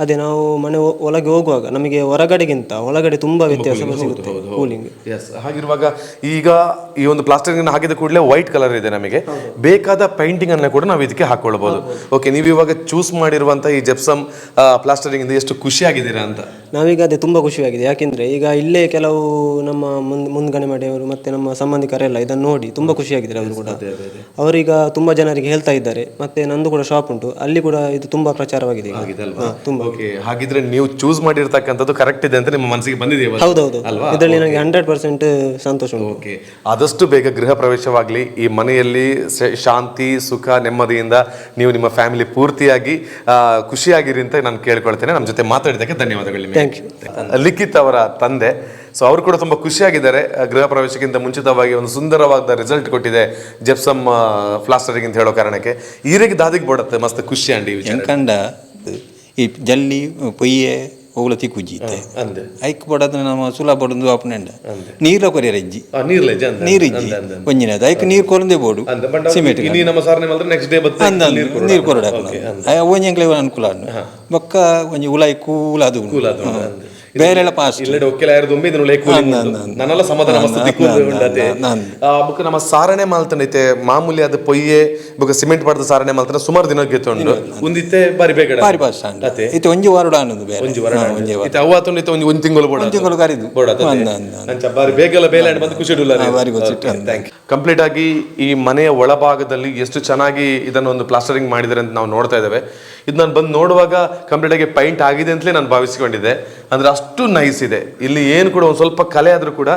ಅದೇ ನಾವು ಮನೆ ಒಳಗೆ ಹೋಗುವಾಗ ನಮಗೆ ಹೊರಗಡೆಗಿಂತ ಒಳಗಡೆ ತುಂಬ ವ್ಯತ್ಯಾಸ ಸಿಗುತ್ತೆ ಕೂಲಿಂಗ್.
ಹಾಗಿರುವಾಗ ಈಗ ಈ ಒಂದು ಪ್ಲಾಸ್ಟರಿಂಗ್ ಹಾಕಿದ ಕೂಡಲೇ ವೈಟ್ ಕಲರ್ ಇದೆ, ನಮಗೆ ಬೇಕಾದ ಪೈಂಟಿಂಗ್ ಅನ್ನು ಕೂಡ ನಾವು ಇದಕ್ಕೆ ಹಾಕೊಳ್ಬಹುದು. ಓಕೆ, ನೀವು ಇವಾಗ ಚೂಸ್ ಮಾಡಿರುವಂಥ ಈ ಜೆಪ್ಸಮ್ ಪ್ಲಾಸ್ಟರಿಂಗ್ ಇಂದ ಎಷ್ಟು ಖುಷಿಯಾಗಿದ್ದೀರಾ ಅಂತ?
ನಾವೀಗ ಅದೇ ತುಂಬ ಖುಷಿಯಾಗಿದೆ. ಯಾಕೆಂದರೆ ಈಗ ಇಲ್ಲೇ ಕೆಲವು ನಮ್ಮ ಮುಂದ್ಗಡೆ ಮಾಡಿಯವರು ಮತ್ತು ನಮ್ಮ ಸಂಬಂಧಿಕರೆಲ್ಲ ಇದನ್ನು ನೋಡಿ ತುಂಬ ಖುಷಿಯಾಗಿದ್ದಾರೆ. ಅವರು ಕೂಡ ಅವರೀಗ ತುಂಬ ಜನರಿಗೆ ಹೇಳ್ತಾ ಇದ್ದಾರೆ. ಮತ್ತು ನಂದು ಕೂಡ ಶಾಪ್ ಉಂಟು, ಅಲ್ಲಿ ಕೂಡ ಇದು ತುಂಬ ಪ್ರಚಾರವಾಗಿದೆ ತುಂಬ.
ಹಾಗಿದ್ರೆ ನೀವು ಚೂಸ್ ಮಾಡಿರ್ತಕ್ಕಂಥದ್ದು ಕರೆಕ್ಟ್ ಇದೆ ಅಂತ ನಿಮ್ಮ ಮನಸ್ಸಿಗೆ ಬಂದಿದೆಯಾ?
ಹೌದೌದು, ಇದರಲ್ಲಿ ನನಗೆ 100% ಸಂತೋಷ ಉಂಟು.
ಓಕೆ, ಆದಷ್ಟು ಬೇಗ ಗೃಹ ಪ್ರವೇಶವಾಗಲಿ. ಈ ಮನೆಯಲ್ಲಿ ಶಾಂತಿ, ಸುಖ, ನೆಮ್ಮದಿಯಿಂದ ನೀವು ನಿಮ್ಮ ಫ್ಯಾಮಿಲಿ ಪೂರ್ತಿಯಾಗಿ ಖುಷಿಯಾಗಿರಿ ಅಂತ ನಾನು ಕೇಳ್ಕೊಳ್ತೇನೆ. ನಮ್ಮ ಜೊತೆ ಮಾತಾಡಿದ್ದಕ್ಕೆ ಧನ್ಯವಾದಗಳು.
Thank you.
ಲಿಖಿತ್ ಅವರ ತಂದೆ. ಸೊ ಅವರು ಕೂಡ ತುಂಬ ಖುಷಿಯಾಗಿದ್ದಾರೆ. ಗೃಹ ಪ್ರವೇಶಕ್ಕಿಂತ ಮುಂಚಿತವಾಗಿ ಒಂದು ಸುಂದರವಾದ ರಿಸಲ್ಟ್ ಕೊಟ್ಟಿದೆ ಜೆಪ್ಸಮ್ ಪ್ಲಾಸ್ಟರಿಂಗ್ ಅಂತ ಹೇಳೋ ಕಾರಣಕ್ಕೆ ಈರಿಗೆ ದಾದಿಗೆ ಬೋಡತ್ತೆ ಮಸ್ತ್ ಖುಷಿ ಅಂಡಿ
ಕಂಡ ಈ ಜಲ್ಲಿ ಪೊಯ್ಯೆ ಹೋಗ್ಲ ತಿಕ್ಕುಜ್ಜಿತ್ತೆ ಐಕ್ ಪಡೋದು ನಮ್ಮ ಸುಲಭ ಪಡೋದು ಅಪ್ಪನೆಂಡ ನೀರ ಕೊರಿಯರ ಇಜ್ಜಿ ನೀರಿಜ್ಜಿ ಒಂಜಿನದು ಐಕ್ ನೀರು ಕೊರಂದೇ ಬೋಡು ಸಿಮೆಂಟ್ ನೀರು ಕೊರಡ ಒಂಜಂಗ್ಲೆ ಅನುಕೂಲ ಬೊಕ್ಕ ಒಂಜಿ ಉಲಾಯಿ ಕೂಲ ಅದು ಬೇರೆಲ್ಲ ಪಾಸ್ಟ್
ನನ್ನೆಲ್ಲ ಸಮಾಧಾನ ಬುಕ್ ನಮ್ಮ ಸಾರಣೆ ಮಾಲ್ತನೈತೆ ಮಾಮೂಲಿ ಅದು ಪೊಯ್ಯೆ ಬುಕ್ ಸಿಮೆಂಟ್ ಪಡೆದ ಸಾರಣೆ ಮಾಲ್ತನ ಸುಮಾರು ದಿನ ಗೆತ್ತೊಂಡು ಒಂದಿತ್ತೆ ಬಾರಿ ಬೇಗ
ಬಾರಿ ಪಾಸ್ಟ್ ಅತೆ ಇತ್ತೆ ಒಂಜಿ ವಾರಡ ಅನ್ನೋದು ಬೇರೆ
ಒಂಜಿ ವಾರ ಇತ್ತೆ ಅವತ್ತೊಂದು ಇತ್ತೆ ಒಂದು ತಿಂಗಳು ಬೋಡ
ತಿಂಗಳು ಕರಿದು
ಬಾರಿ ಬೇಗಲ್ಲ ಬೇಲೆ ಬಂದು ಖುಷಿ ಕಂಪ್ಲೀಟ್ ಆಗಿ ಈ ಮನೆಯ ಒಳಭಾಗದಲ್ಲಿ ಎಷ್ಟು ಚೆನ್ನಾಗಿ ಇದನ್ನು ಒಂದು ಪ್ಲಾಸ್ಟರಿಂಗ್ ಮಾಡಿದ್ದಾರೆ ಅಂತ ನಾವು ನೋಡ್ತಾ ಇದ್ದೇವೆ. ಇದು ನಾನು ಬಂದು ನೋಡುವಾಗ ಕಂಪ್ಲೀಟ್ ಆಗಿ ಪೈಂಟ್ ಆಗಿದೆ ಅಂತಲೇ ನಾನು ಭಾವಿಸಿಕೊಂಡಿದ್ದೆ. ಅಂದ್ರೆ ಅಷ್ಟು ನೈಸ್ ಇದೆ. ಇಲ್ಲಿ ಏನು ಕೂಡ ಒಂದು ಸ್ವಲ್ಪ ಕಲೆ ಆದರೂ ಕೂಡ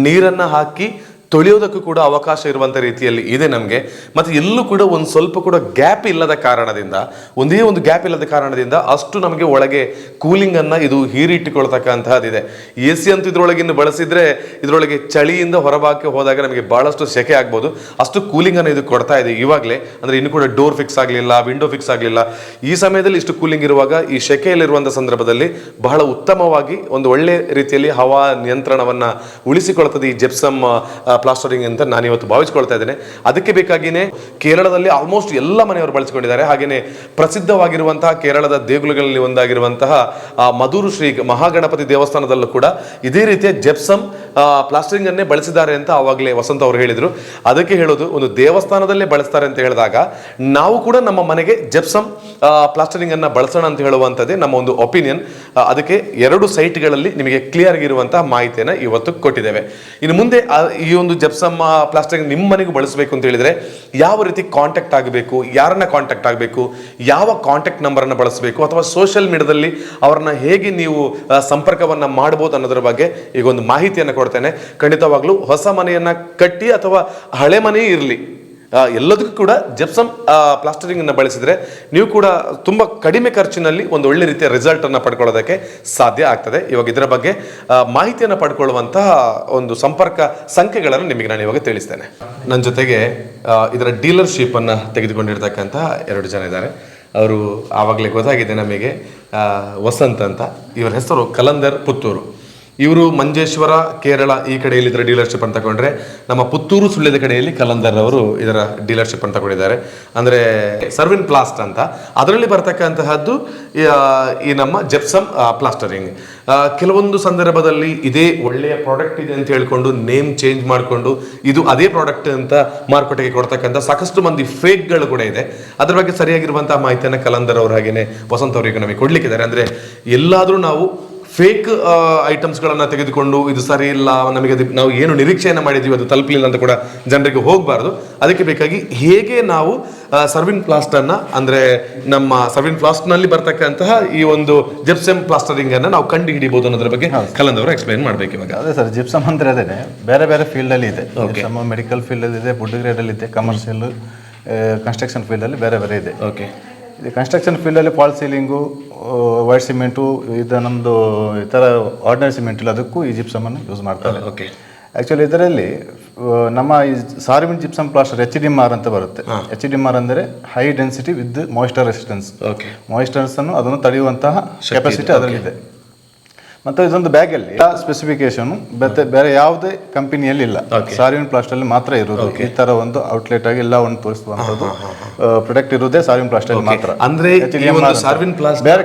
ನೀರನ್ನು ಹಾಕಿ ತೊಳೆಯೋದಕ್ಕೂ ಕೂಡ ಅವಕಾಶ ಇರುವಂಥ ರೀತಿಯಲ್ಲಿ ಇದೆ ನಮಗೆ. ಮತ್ತು ಎಲ್ಲೂ ಕೂಡ ಒಂದು ಸ್ವಲ್ಪ ಕೂಡ ಗ್ಯಾಪ್ ಇಲ್ಲದ ಕಾರಣದಿಂದ, ಒಂದೇ ಒಂದು ಗ್ಯಾಪ್ ಇಲ್ಲದ ಕಾರಣದಿಂದ ಅಷ್ಟು ನಮಗೆ ಒಳಗೆ ಕೂಲಿಂಗನ್ನು ಇದು ಹೀರಿಟ್ಟುಕೊಳ್ತಕ್ಕಂತಹದ್ದಿದೆ. ಎ ಸಿ ಅಂತೂ ಇದರೊಳಗಿನ್ನು ಬಳಸಿದರೆ ಇದರೊಳಗೆ ಚಳಿಯಿಂದ ಹೊರಭಾಗಕ್ಕೆ ಹೋದಾಗ ನಮಗೆ ಭಾಳಷ್ಟು ಸೆಕೆ ಆಗ್ಬೋದು, ಅಷ್ಟು ಕೂಲಿಂಗನ್ನು ಇದು ಕೊಡ್ತಾ ಇದೆ ಇವಾಗಲೇ. ಅಂದರೆ ಇನ್ನೂ ಕೂಡ ಡೋರ್ ಫಿಕ್ಸ್ ಆಗಲಿಲ್ಲ, ವಿಂಡೋ ಫಿಕ್ಸ್ ಆಗಲಿಲ್ಲ. ಈ ಸಮಯದಲ್ಲಿ ಇಷ್ಟು ಕೂಲಿಂಗ್ ಇರುವಾಗ ಈ ಸೆಕೆಯಲ್ಲಿರುವಂಥ ಸಂದರ್ಭದಲ್ಲಿ ಬಹಳ ಉತ್ತಮವಾಗಿ ಒಂದು ಒಳ್ಳೆ ರೀತಿಯಲ್ಲಿ ಹವಾ ನಿಯಂತ್ರಣವನ್ನು ಉಳಿಸಿಕೊಳ್ತದೆ ಈ ಜಿಪ್ಸಮ್ ಪ್ಲಾಸ್ಟರಿಂಗ್ ಅಂತ ನಾನು ಇವತ್ತು ಭಾವಿಸ್ಕೊಳ್ತಾ ಇದ್ದೇನೆ. ಅದಕ್ಕೆ ಬೇಕಾಗಿಯೇ ಕೇರಳದಲ್ಲಿ ಆಲ್ಮೋಸ್ಟ್ ಎಲ್ಲ ಮನೆಯವರು ಬಳಸಿಕೊಂಡಿದ್ದಾರೆ. ಹಾಗೆಯೇ ಪ್ರಸಿದ್ಧವಾಗಿರುವಂತಹ ಕೇರಳದ ದೇಗುಲಗಳಲ್ಲಿ ಒಂದಾಗಿರುವಂತಹ ಮಧುರು ಶ್ರೀ ಮಹಾಗಣಪತಿ ದೇವಸ್ಥಾನದಲ್ಲೂ ಕೂಡ ಇದೇ ರೀತಿಯ ಜಿಪ್ಸಮ್ ಪ್ಲಾಸ್ಟರಿಂಗ್ ಅನ್ನೇ ಬಳಸಿದ್ದಾರೆ ಅಂತ ಆವಾಗಲೇ ವಸಂತ ಅವರು ಹೇಳಿದರು. ಅದಕ್ಕೆ ಹೇಳೋದು, ಒಂದು ದೇವಸ್ಥಾನದಲ್ಲೇ ಬಳಸ್ತಾರೆ ಅಂತ ಹೇಳಿದಾಗ ನಾವು ಕೂಡ ನಮ್ಮ ಮನೆಗೆ ಜಿಪ್ಸಮ್ ಪ್ಲಾಸ್ಟರಿಂಗ್ ಅನ್ನು ಬಳಸೋಣ ಅಂತ ಹೇಳುವಂಥದ್ದೇ ನಮ್ಮ ಒಂದು ಒಪಿನಿಯನ್. ಅದಕ್ಕೆ 2 ಸೈಟ್ಗಳಲ್ಲಿ ನಿಮಗೆ ಕ್ಲಿಯರ್ ಆಗಿರುವಂತಹ ಮಾಹಿತಿಯನ್ನು ಇವತ್ತು ಕೊಟ್ಟಿದ್ದೇವೆ. ಇನ್ನು ಮುಂದೆ ಈ ಒಂದು ಜಿಪ್ಸಮ್ ಪ್ಲಾಸ್ಟರಿಂಗ್ ನಿಮ್ಮ ಮನೆಗೂ ಬಳಸಬೇಕು ಅಂತ ಹೇಳಿದರೆ ಯಾವ ರೀತಿ ಕಾಂಟ್ಯಾಕ್ಟ್ ಆಗಬೇಕು, ಯಾರನ್ನ ಕಾಂಟ್ಯಾಕ್ಟ್ ಆಗಬೇಕು, ಯಾವ ಕಾಂಟ್ಯಾಕ್ಟ್ ನಂಬರನ್ನು ಬಳಸಬೇಕು, ಅಥವಾ ಸೋಷಿಯಲ್ ಮೀಡಿಯಾದಲ್ಲಿ ಅವರನ್ನ ಹೇಗೆ ನೀವು ಸಂಪರ್ಕವನ್ನು ಮಾಡ್ಬೋದು ಅನ್ನೋದ್ರ ಬಗ್ಗೆ ಈಗ ಒಂದು ಮಾಹಿತಿಯನ್ನು ಕೊಡ್ತೇನೆ. ಖಂಡಿತವಾಗ್ಲೂ ಹೊಸ ಮನೆಯನ್ನು ಕಟ್ಟಿ ಅಥವಾ ಹಳೆ ಮನೆ ಇರಲಿ, ಎಲ್ಲದಕ್ಕೂ ಕೂಡ ಜಿಪ್ಸಮ್ ಪ್ಲಾಸ್ಟರಿಂಗನ್ನು ಬಳಸಿದರೆ ನೀವು ಕೂಡ ತುಂಬ ಕಡಿಮೆ ಖರ್ಚಿನಲ್ಲಿ ಒಂದು ಒಳ್ಳೆ ರೀತಿಯ ರಿಸಲ್ಟನ್ನು ಪಡ್ಕೊಳ್ಳೋದಕ್ಕೆ ಸಾಧ್ಯ ಆಗ್ತದೆ. ಇವಾಗ ಇದರ ಬಗ್ಗೆ ಮಾಹಿತಿಯನ್ನು ಪಡ್ಕೊಳ್ಳುವಂತಹ ಒಂದು ಸಂಪರ್ಕ ಸಂಖ್ಯೆಗಳನ್ನು ನಿಮಗೆ ನಾನು ಇವಾಗ ತಿಳಿಸ್ತೇನೆ. ನನ್ನ ಜೊತೆಗೆ ಇದರ ಡೀಲರ್ಶಿಪ್ಪನ್ನು ತೆಗೆದುಕೊಂಡಿರ್ತಕ್ಕಂಥ 2 ಜನ ಇದ್ದಾರೆ. ಅವರು ಆವಾಗಲೇ ಗೊತ್ತಾಗಿದೆ ನಮಗೆ, ವಸಂತ್ ಅಂತ. ಇವರ ಹೆಸರು ಕಲಂದರ್ ಪುತ್ತೂರು. ಇವರು ಮಂಜೇಶ್ವರ ಕೇರಳ ಈ ಕಡೆಯಲ್ಲಿ ಇದರ ಡೀಲರ್ಶಿಪ್ ಅಂತ ತಗೊಂಡ್ರೆ, ನಮ್ಮ ಪುತ್ತೂರು ಸುಳ್ಯದ ಕಡೆಯಲ್ಲಿ ಕಲಂದರ್ ಅವರು ಇದರ ಡೀಲರ್ಶಿಪ್ ಅಂತ ತಗೊಂಡಿದ್ದಾರೆ. ಅಂದರೆ ಸರ್ವಿನ್ ಪ್ಲಾಸ್ಟ್ ಅಂತ, ಅದರಲ್ಲಿ ಬರ್ತಕ್ಕಂತಹದ್ದು ಈ ನಮ್ಮ ಜಿಪ್ಸಮ್ ಪ್ಲಾಸ್ಟರಿಂಗ್. ಕೆಲವೊಂದು ಸಂದರ್ಭದಲ್ಲಿ ಇದೇ ಒಳ್ಳೆಯ ಪ್ರಾಡಕ್ಟ್ ಇದೆ ಅಂತ ಹೇಳ್ಕೊಂಡು ನೇಮ್ ಚೇಂಜ್ ಮಾಡಿಕೊಂಡು ಇದು ಅದೇ ಪ್ರಾಡಕ್ಟ್ ಅಂತ ಮಾರುಕಟ್ಟೆಗೆ ಕೊಡ್ತಕ್ಕಂಥ ಸಾಕಷ್ಟು ಮಂದಿ ಫೇಕ್ಗಳು ಕೂಡ ಇದೆ. ಅದ್ರ ಬಗ್ಗೆ ಸರಿಯಾಗಿರುವಂತಹ ಮಾಹಿತಿಯನ್ನು ಕಲಂದರ್ ಅವರು ಹಾಗೇನೆ ವಸಂತ್ ಅವರಿಗೆ ನಮಗೆ ಕೊಡ್ಲಿಕ್ಕಿದ್ದಾರೆ. ಅಂದರೆ ಎಲ್ಲಾದರೂ ನಾವು ಫೇಕ್ ಐಟಮ್ಸ್ಗಳನ್ನು ತೆಗೆದುಕೊಂಡು ಇದು ಸರಿ ಇಲ್ಲ, ನಮಗೆ ಅದು ನಾವು ಏನು ನಿರೀಕ್ಷೆಯನ್ನು ಮಾಡಿದ್ದೀವಿ ಅದು ತಲುಪಲಿಲ್ಲ ಅಂತ ಕೂಡ ಜನರಿಗೆ ಹೋಗಬಾರ್ದು. ಅದಕ್ಕೆ ಬೇಕಾಗಿ ಹೇಗೆ ನಾವು ಸರ್ವಿನ್ ಪ್ಲಾಸ್ಟನ್ನು, ಅಂದರೆ ನಮ್ಮ ಸರ್ವಿನ್ ಪ್ಲಾಸ್ಟ್ನಲ್ಲಿ ಬರ್ತಕ್ಕಂತಹ ಈ ಒಂದು ಜಿಪ್ಸಮ್ ಪ್ಲಾಸ್ಟರಿಂಗನ್ನು ನಾವು ಕಂಡು ಹಿಡಿಬೋದು ಅನ್ನೋದ್ರ ಬಗ್ಗೆ ಕಲಂದವರು ಎಕ್ಸ್ಪ್ಲೈನ್ ಮಾಡಬೇಕು ಇವಾಗ.
ಅದೇ ಸರ್, ಜಿಪ್ಸಮ್ ಅಂದರೆ ಅದೇ ಬೇರೆ ಬೇರೆ ಫೀಲ್ಡಲ್ಲಿ ಇದೆ. ನಮ್ಮ ಮೆಡಿಕಲ್ ಫೀಲ್ಡಲ್ಲಿ ಇದೆ, ಫುಡ್ ಗ್ರೇಡಲ್ಲಿ ಇದೆ, ಕಮರ್ಷಿಯಲ್, ಕನ್ಸ್ಟ್ರಕ್ಷನ್ ಫೀಲ್ಡಲ್ಲಿ ಬೇರೆ ಬೇರೆ ಇದೆ.
ಓಕೆ.
ಇದು ಕನ್ಸ್ಟ್ರಕ್ಷನ್ ಫೀಲ್ಡಲ್ಲಿ ಫಾಲ್ ಸೀಲಿಂಗು, ವೈಟ್ ಸಿಮೆಂಟು, ಇದು ನಮ್ಮದು ಈ ಥರ ಆರ್ಡಿನರಿ ಸಿಮೆಂಟ್ ಇಲ್ಲ, ಅದಕ್ಕೂ ಈ ಜಿಪ್ಸಮನ್ನು ಯೂಸ್ ಮಾಡ್ತಾರೆ.
ಓಕೆ.
ಆ್ಯಕ್ಚುಲಿ ಇದರಲ್ಲಿ ನಮ್ಮ ಈ ಸಾರ್ವಿನ್ ಜಿಪ್ಸಮ್ ಪ್ಲಾಸ್ಟರ್ HDMR ಅಂತ ಬರುತ್ತೆ. HDMR ಅಂದರೆ high density with moisture resistance.
Okay.
ಮಾಯಿಸ್ಚರ್ಸನ್ನು ಅದನ್ನು ತಡೆಯುವಂತಹ ಕೆಪಾಸಿಟಿ ಅದರಲ್ಲಿದೆ. ಮತ್ತು ಇದೊಂದು ಬ್ಯಾಗಲ್ಲಿ ಸ್ಪೆಸಿಫಿಕೇಶನ್ ಬೇರೆ ಯಾವುದೇ ಕಂಪನಿಯಲ್ಲಿ ಇಲ್ಲ, ಸಾರ್ವಿನ್ ಪ್ಲಾಸ್ಟಲ್ಲಿ ಮಾತ್ರ ಇರೋದು. ಈ ತರ ಒಂದು ಔಟ್ಲೆಟ್ ಆಗಿ ಎಲ್ಲ ಒಂದು ತೋರಿಸುವಂಥದ್ದು ಪ್ರಾಡಕ್ಟ್ ಇರೋದೇ ಸಾರ್ವಿನ್ ಪ್ಲಾಸ್ಟಲ್ಲಿ ಮಾತ್ರ.
ಅಂದ್ರೆ
ಬೇರೆ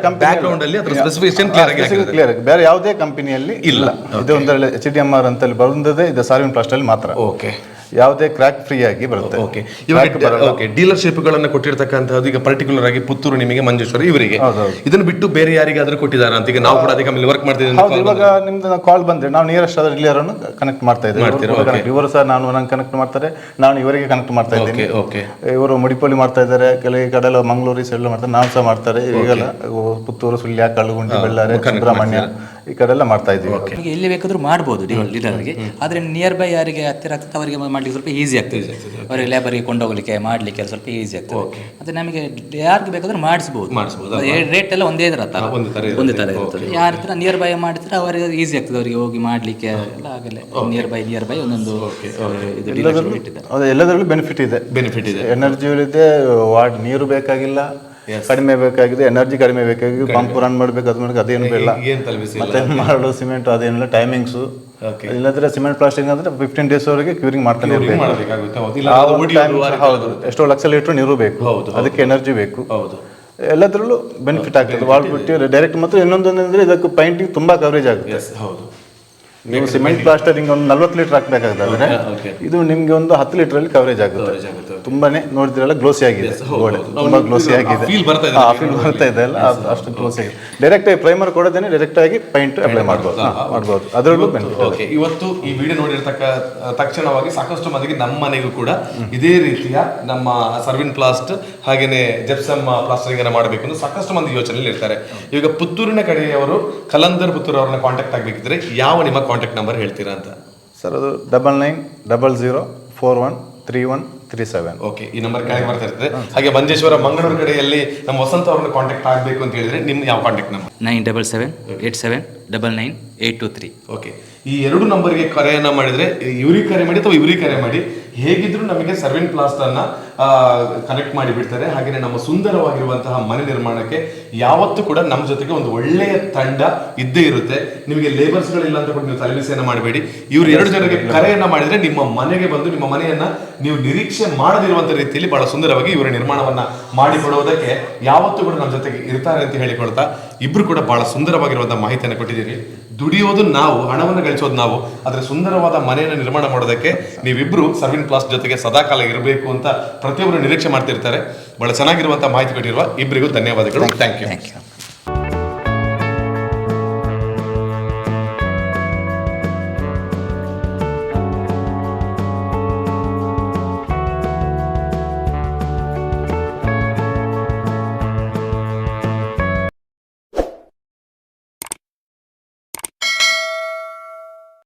ಕ್ಲಿಯರ್ ಬೇರೆ ಯಾವುದೇ ಕಂಪನಿಯಲ್ಲಿ ಇಲ್ಲ. ಇದು ಒಂದು HDMR ಅಂತಲ್ಲಿ ಬರುವುದೇ ಇದು ಸಾರ್ವಿನ್ ಪ್ಲಾಸ್ಟಲ್ಲಿ ಮಾತ್ರ.
ಓಕೆ.
ಯಾವುದೇ ಕ್ರ್ಯಾಕ್ ಫ್ರೀ ಆಗಿ ಬರುತ್ತೆ.
ಓಕೆ. ಡೀಲರ್ಶಿಪ್ಗಳನ್ನು ಕೊಟ್ಟಿರ್ತಕ್ಕಂಥದ್ದು ಈಗ ಪರ್ಟಿಕ್ಯುಲರ್ ಆಗಿ ಪುತ್ತೂರು ನಿಮಗೆ, ಮಂಜೇಶ್ವರ ಇವರಿಗೆ, ಇದನ್ನು ಬಿಟ್ಟು ಬೇರೆ ಯಾರಿಗಾದ್ರೂ ಕೊಟ್ಟಿದ್ದಾರೆ ಅಂತ? ಈಗ ನಾವು ಕೂಡ ಅದಕ್ಕೆ ಮೇಲೆ ವರ್ಕ್ ಮಾಡ್ತಿದ್ದೀವಿ.
ಇವಾಗ ನಿಮ್ದು ಕಾಲ್ ಬಂದ್ರೆ ನಾವು ನಿಯರೆಸ್ಟ್ ಆದ ಡೀಲರನ್ನು ಕನೆಕ್ಟ್ ಮಾಡ್ತಾ ಇದ್ದೇವೆ. ಇವರು ಸಹ ನಂಗೆ ಕನೆಕ್ಟ್ ಮಾಡ್ತಾರೆ, ನಾನು ಇವರಿಗೆ ಕನೆಕ್ಟ್ ಮಾಡ್ತಾ ಇದ್ದೀನಿ. ಇವರು ಮುಡಿಪಲ್ಲಿ ಮಾಡ್ತಾ ಇದ್ದಾರೆ, ಕೆಲವು ಕಡೆ ಎಲ್ಲ ಮಂಗಳೂರು ಸೈಡ್ ಮಾಡ್ತಾರೆ, ನಾವು ಸಹ ಮಾಡ್ತಾರೆ. ಈಗೆಲ್ಲ ಪುತ್ತೂರು, ಸುಳ್ಯ, ಕಳ್ಳುಗುಂಟಿ, ಬೆಳ್ಳಾರೆ, ಸುಬ್ರಹ್ಮಣ್ಯ ಈ ಕಡೆ ಎಲ್ಲ ಮಾಡ್ತಾ ಇದ್ದೀವಿ.
ಎಲ್ಲಿ ಬೇಕಾದ್ರೂ ಮಾಡ್ಬೋದು ಡೀಲರ್ಗೆ, ಆದರೆ ನಿಯರ್ ಬೈ ಯಾರಿಗೆ ಹತ್ತಿರ ಆಗ್ತದೆ ಅವರಿಗೆ ಮಾಡ್ಲಿಕ್ಕೆ ಸ್ವಲ್ಪ ಈಸಿ ಆಗ್ತದೆ. ಅವರಿಗೆ ಲೇಬರ್ಗೆ ಕೊಂಡೋಗ್ಲಿಕ್ಕೆ ಮಾಡ್ಲಿಕ್ಕೆ ಸ್ವಲ್ಪ ಈಸಿ ಆಗ್ತದೆ. ಮತ್ತೆ ನಮಗೆ ಯಾರಿಗೆ ಬೇಕಾದ್ರೂ ಮಾಡಿಸ್ಬೋದು. ರೇಟ್ ಎಲ್ಲ ಒಂದೇ ತರ ಒಂದೇ ತರ ಇರ್ತದೆ. ಯಾರ ಹತ್ರ ನಿಯರ್ ಬೈ ಮಾಡಿದ್ರೆ ಅವರಿಗೆ ಈಸಿ ಆಗ್ತದೆ, ಅವರಿಗೆ ಹೋಗಿ ಮಾಡ್ಲಿಕ್ಕೆ ಎಲ್ಲ ಆಗಲ್ಲ. ನಿಯರ್ ಬೈ ಒಂದೊಂದು
ಎಲ್ಲದರಲ್ಲೂ ಬೆನಿಫಿಟ್ ಇದೆ. ಎನರ್ಜಿ ಇದೆ, ವಾರ್ಡ್ ನೀರು ಬೇಕಾಗಿಲ್ಲ, ಕಡಿಮೆ ಬೇಕಾಗಿದೆ, ಎನರ್ಜಿ ಕಡಿಮೆ ಬೇಕಾಗಿದೆ, ಪಂಪ್ ರನ್ ಮಾಡ್ಬೇಕು, ಅದು ಮಾಡ್ಬೇಕು, ಅದೇನು ಬೇಡ. ಮತ್ತೆ ಮಾಡೋ ಸಿಮೆಂಟ್ ಅದೇನಿಲ್ಲ, ಟೈಮಿಂಗ್ಸು. ಇಲ್ಲದ್ರೆ ಸಿಮೆಂಟ್ ಪ್ಲಾಸ್ಟಿಂಗ್ ಅಂದ್ರೆ 15 days ವರೆಗೆ ಕ್ಯೂರಿಂಗ್ ಮಾಡ್ತಾನೆ ಇರಬೇಕು. ಹೌದು, ಎಷ್ಟೋ ಲಕ್ಷ ಲೀಟರ್ ನೀರು ಬೇಕು, ಅದಕ್ಕೆ ಎನರ್ಜಿ ಬೇಕು. ಎಲ್ಲದರಲ್ಲೂ ಬೆನಿಫಿಟ್ ಆಗ್ತದೆ. ವಾಲ್ ಬಿಟ್ಟು ಡೈರೆಕ್ಟ್. ಮತ್ತು ಇನ್ನೊಂದೊಂದಂದ್ರೆ ಇದಕ್ಕೆ ಪೈಂಟಿಂಗ್ ತುಂಬಾ ಕವರೇಜ್ ಆಗುತ್ತೆ. ನೀವು ಸಿಮೆಂಟ್ ಪ್ಲಾಸ್ಟರಿಂಗ್ ಒಂದು 40 ಲೀಟರ್ ಹಾಕ್ಬೇಕಾದ್ರೆ ಇದು ನಿಮ್ಗೆ ಒಂದು 10 ಲೀಟರ್ ಕವರೇಜ್ ಆಗುತ್ತೆ. ತುಂಬಾನೇ ನೋಡಿದ್ರಲ್ಲ ಗ್ಲೋಸಿ ಆಗಿದೆ, ಗೋಡೆ ತುಂಬಾ ಗ್ಲೋಸಿ ಆಗಿದೆ, ಫೀಲ್ ಬರ್ತಾ ಇದೆ ಅಲ್ಲ, ಅಷ್ಟು ಗ್ಲೋಸಿ ಆಗಿದೆ. ಡೈರೆಕ್ಟ್ ಆಗಿ ಪ್ರೈಮರ್ ಕೊಡೋದೇನೆ ಡೈರೆಕ್ಟ್ ಆಗಿ ಪೈಂಟ್ ಅಪ್ಲೈ ಮಾಡ್ಬೋದು. ಅದರಲ್ಲೂ ಬೆನಿಫಿಟ್.
ಇವತ್ತು ಈ ವಿಡಿಯೋ ನೋಡಿರ್ತಕ್ಕ ತಕ್ಷಣವಾಗಿ ಸಾಕಷ್ಟು ಮಂದಿಗೆ ನಮ್ಮ ಮನೆಗೂ ಕೂಡ ಇದೇ ರೀತಿಯ ನಮ್ಮ ಸರ್ವಿನ್ ಪ್ಲಾಸ್ಟ್ ಹಾಗೇನೆ ಜಿಪ್ಸಮ್ ಪ್ಲಾಸ್ಟರಿಂಗ್ ಅನ್ನ ಮಾಡಬೇಕು ಅಂತ ಸಾಕಷ್ಟು ಮಂದಿ ಯೋಚನೆಯಲ್ಲಿ ಇರ್ತಾರೆ. ಈಗ ಪುತ್ತೂರಿನ ಕಡೆಯವರು ಕಲಂದರ್ ಪುತ್ತೂರು ಅವ್ರನ್ನ ಕಾಂಟ್ಯಾಕ್ಟ್ ಆಗಬೇಕಿದ್ರೆ ಯಾವ ನಿಮ್ಮ ಕಾಂಟ್ಯಾಕ್ಟ್ ನಂಬರ್ ಹೇಳ್ತೀರಾ ಅಂತ?
ಸರ್ ಅದು 9990413137.
ಓಕೆ, ಈ ನಂಬರ್ ಕೆಳಗೆ ಬರ್ತಾ ಇರ್ತದೆ. ಹಾಗೆ ಮಂಜೇಶ್ವರ ಮಂಗಳೂರು ಕಡೆಯಲ್ಲಿ ನಮ್ಮ ವಸಂತ ಅವ್ರನ್ನ ಕಾಂಟ್ಯಾಕ್ಟ್ ಆಗಬೇಕು ಅಂತ ಹೇಳಿದ್ರೆ ನಿಮ್ಮ ಯಾವ ಕಾಂಟ್ಯಾಕ್ಟ್ ನಂಬರ್?
97787823.
ಓಕೆ, ಈ ಎರಡು ನಂಬರ್ಗೆ ಕರೆಯನ್ನ ಮಾಡಿದ್ರೆ ಇವ್ರಿಗೆ ಕರೆ ಮಾಡಿ ಅಥವಾ ಇವ್ರಿಗೆ ಕರೆ ಮಾಡಿ ಹೇಗಿದ್ರು ನಮಗೆ ಸರ್ವಿನ್ ಪ್ಲಾಸ್ಟರ್ನ ಕನೆಕ್ಟ್ ಮಾಡಿ ಬಿಡ್ತಾರೆ. ಹಾಗೆಯೇ ನಮ್ಮ ಸುಂದರವಾಗಿರುವಂತಹ ಮನೆ ನಿರ್ಮಾಣಕ್ಕೆ ಯಾವತ್ತೂ ಕೂಡ ನಮ್ಮ ಜೊತೆಗೆ ಒಂದು ಒಳ್ಳೆಯ ತಂಡ ಇದ್ದೇ ಇರುತ್ತೆ. ನಿಮಗೆ ಲೇಬರ್ಸ್ಗಳಿಲ್ಲ ಅಂತ ಕೂಡ ನೀವು ತಲೆಬಿಸಿಯನ್ನ ಮಾಡಬೇಡಿ. ಇವ್ರು ಎರಡು ಜನರಿಗೆ ಕರೆಯನ್ನ ಮಾಡಿದ್ರೆ ನಿಮ್ಮ ಮನೆಗೆ ಬಂದು ನಿಮ್ಮ ಮನೆಯನ್ನ ನೀವು ನಿರೀಕ್ಷೆ ಮಾಡದಿರುವಂತ ರೀತಿಯಲ್ಲಿ ಬಹಳ ಸುಂದರವಾಗಿ ಇವರ ನಿರ್ಮಾಣವನ್ನ ಮಾಡಿಕೊಡುವುದಕ್ಕೆ ಯಾವತ್ತೂ ಕೂಡ ನಮ್ಮ ಜೊತೆಗೆ ಇರ್ತಾರೆ ಅಂತ ಹೇಳಿಕೊಳ್ತಾ, ಇಬ್ರು ಕೂಡ ಬಹಳ ಸುಂದರವಾಗಿರುವಂತಹ ಮಾಹಿತಿಯನ್ನು ಕೊಟ್ಟಿದ್ದೀರಿ. ದುಡಿಯೋದು ನಾವು, ಹಣವನ್ನು ಗಳಿಸೋದು ನಾವು, ಆದರೆ ಸುಂದರವಾದ ಮನೆಯನ್ನು ನಿರ್ಮಾಣ ಮಾಡೋದಕ್ಕೆ ನೀವಿಬ್ರು ಸರ್ವಿನ್ ಪ್ಲಾಸ್ಟ್ ಜೊತೆಗೆ ಸದಾಕಾಲ ಇರಬೇಕು ಅಂತ ಪ್ರತಿಯೊಬ್ಬರು ನಿರೀಕ್ಷೆ ಮಾಡ್ತಿರ್ತಾರೆ. ಬಹಳ ಚೆನ್ನಾಗಿರುವಂತಹ ಮಾಹಿತಿ ಕೊಟ್ಟಿರುವ ಇಬ್ಬರಿಗೂ ಧನ್ಯವಾದಗಳು. Thank you.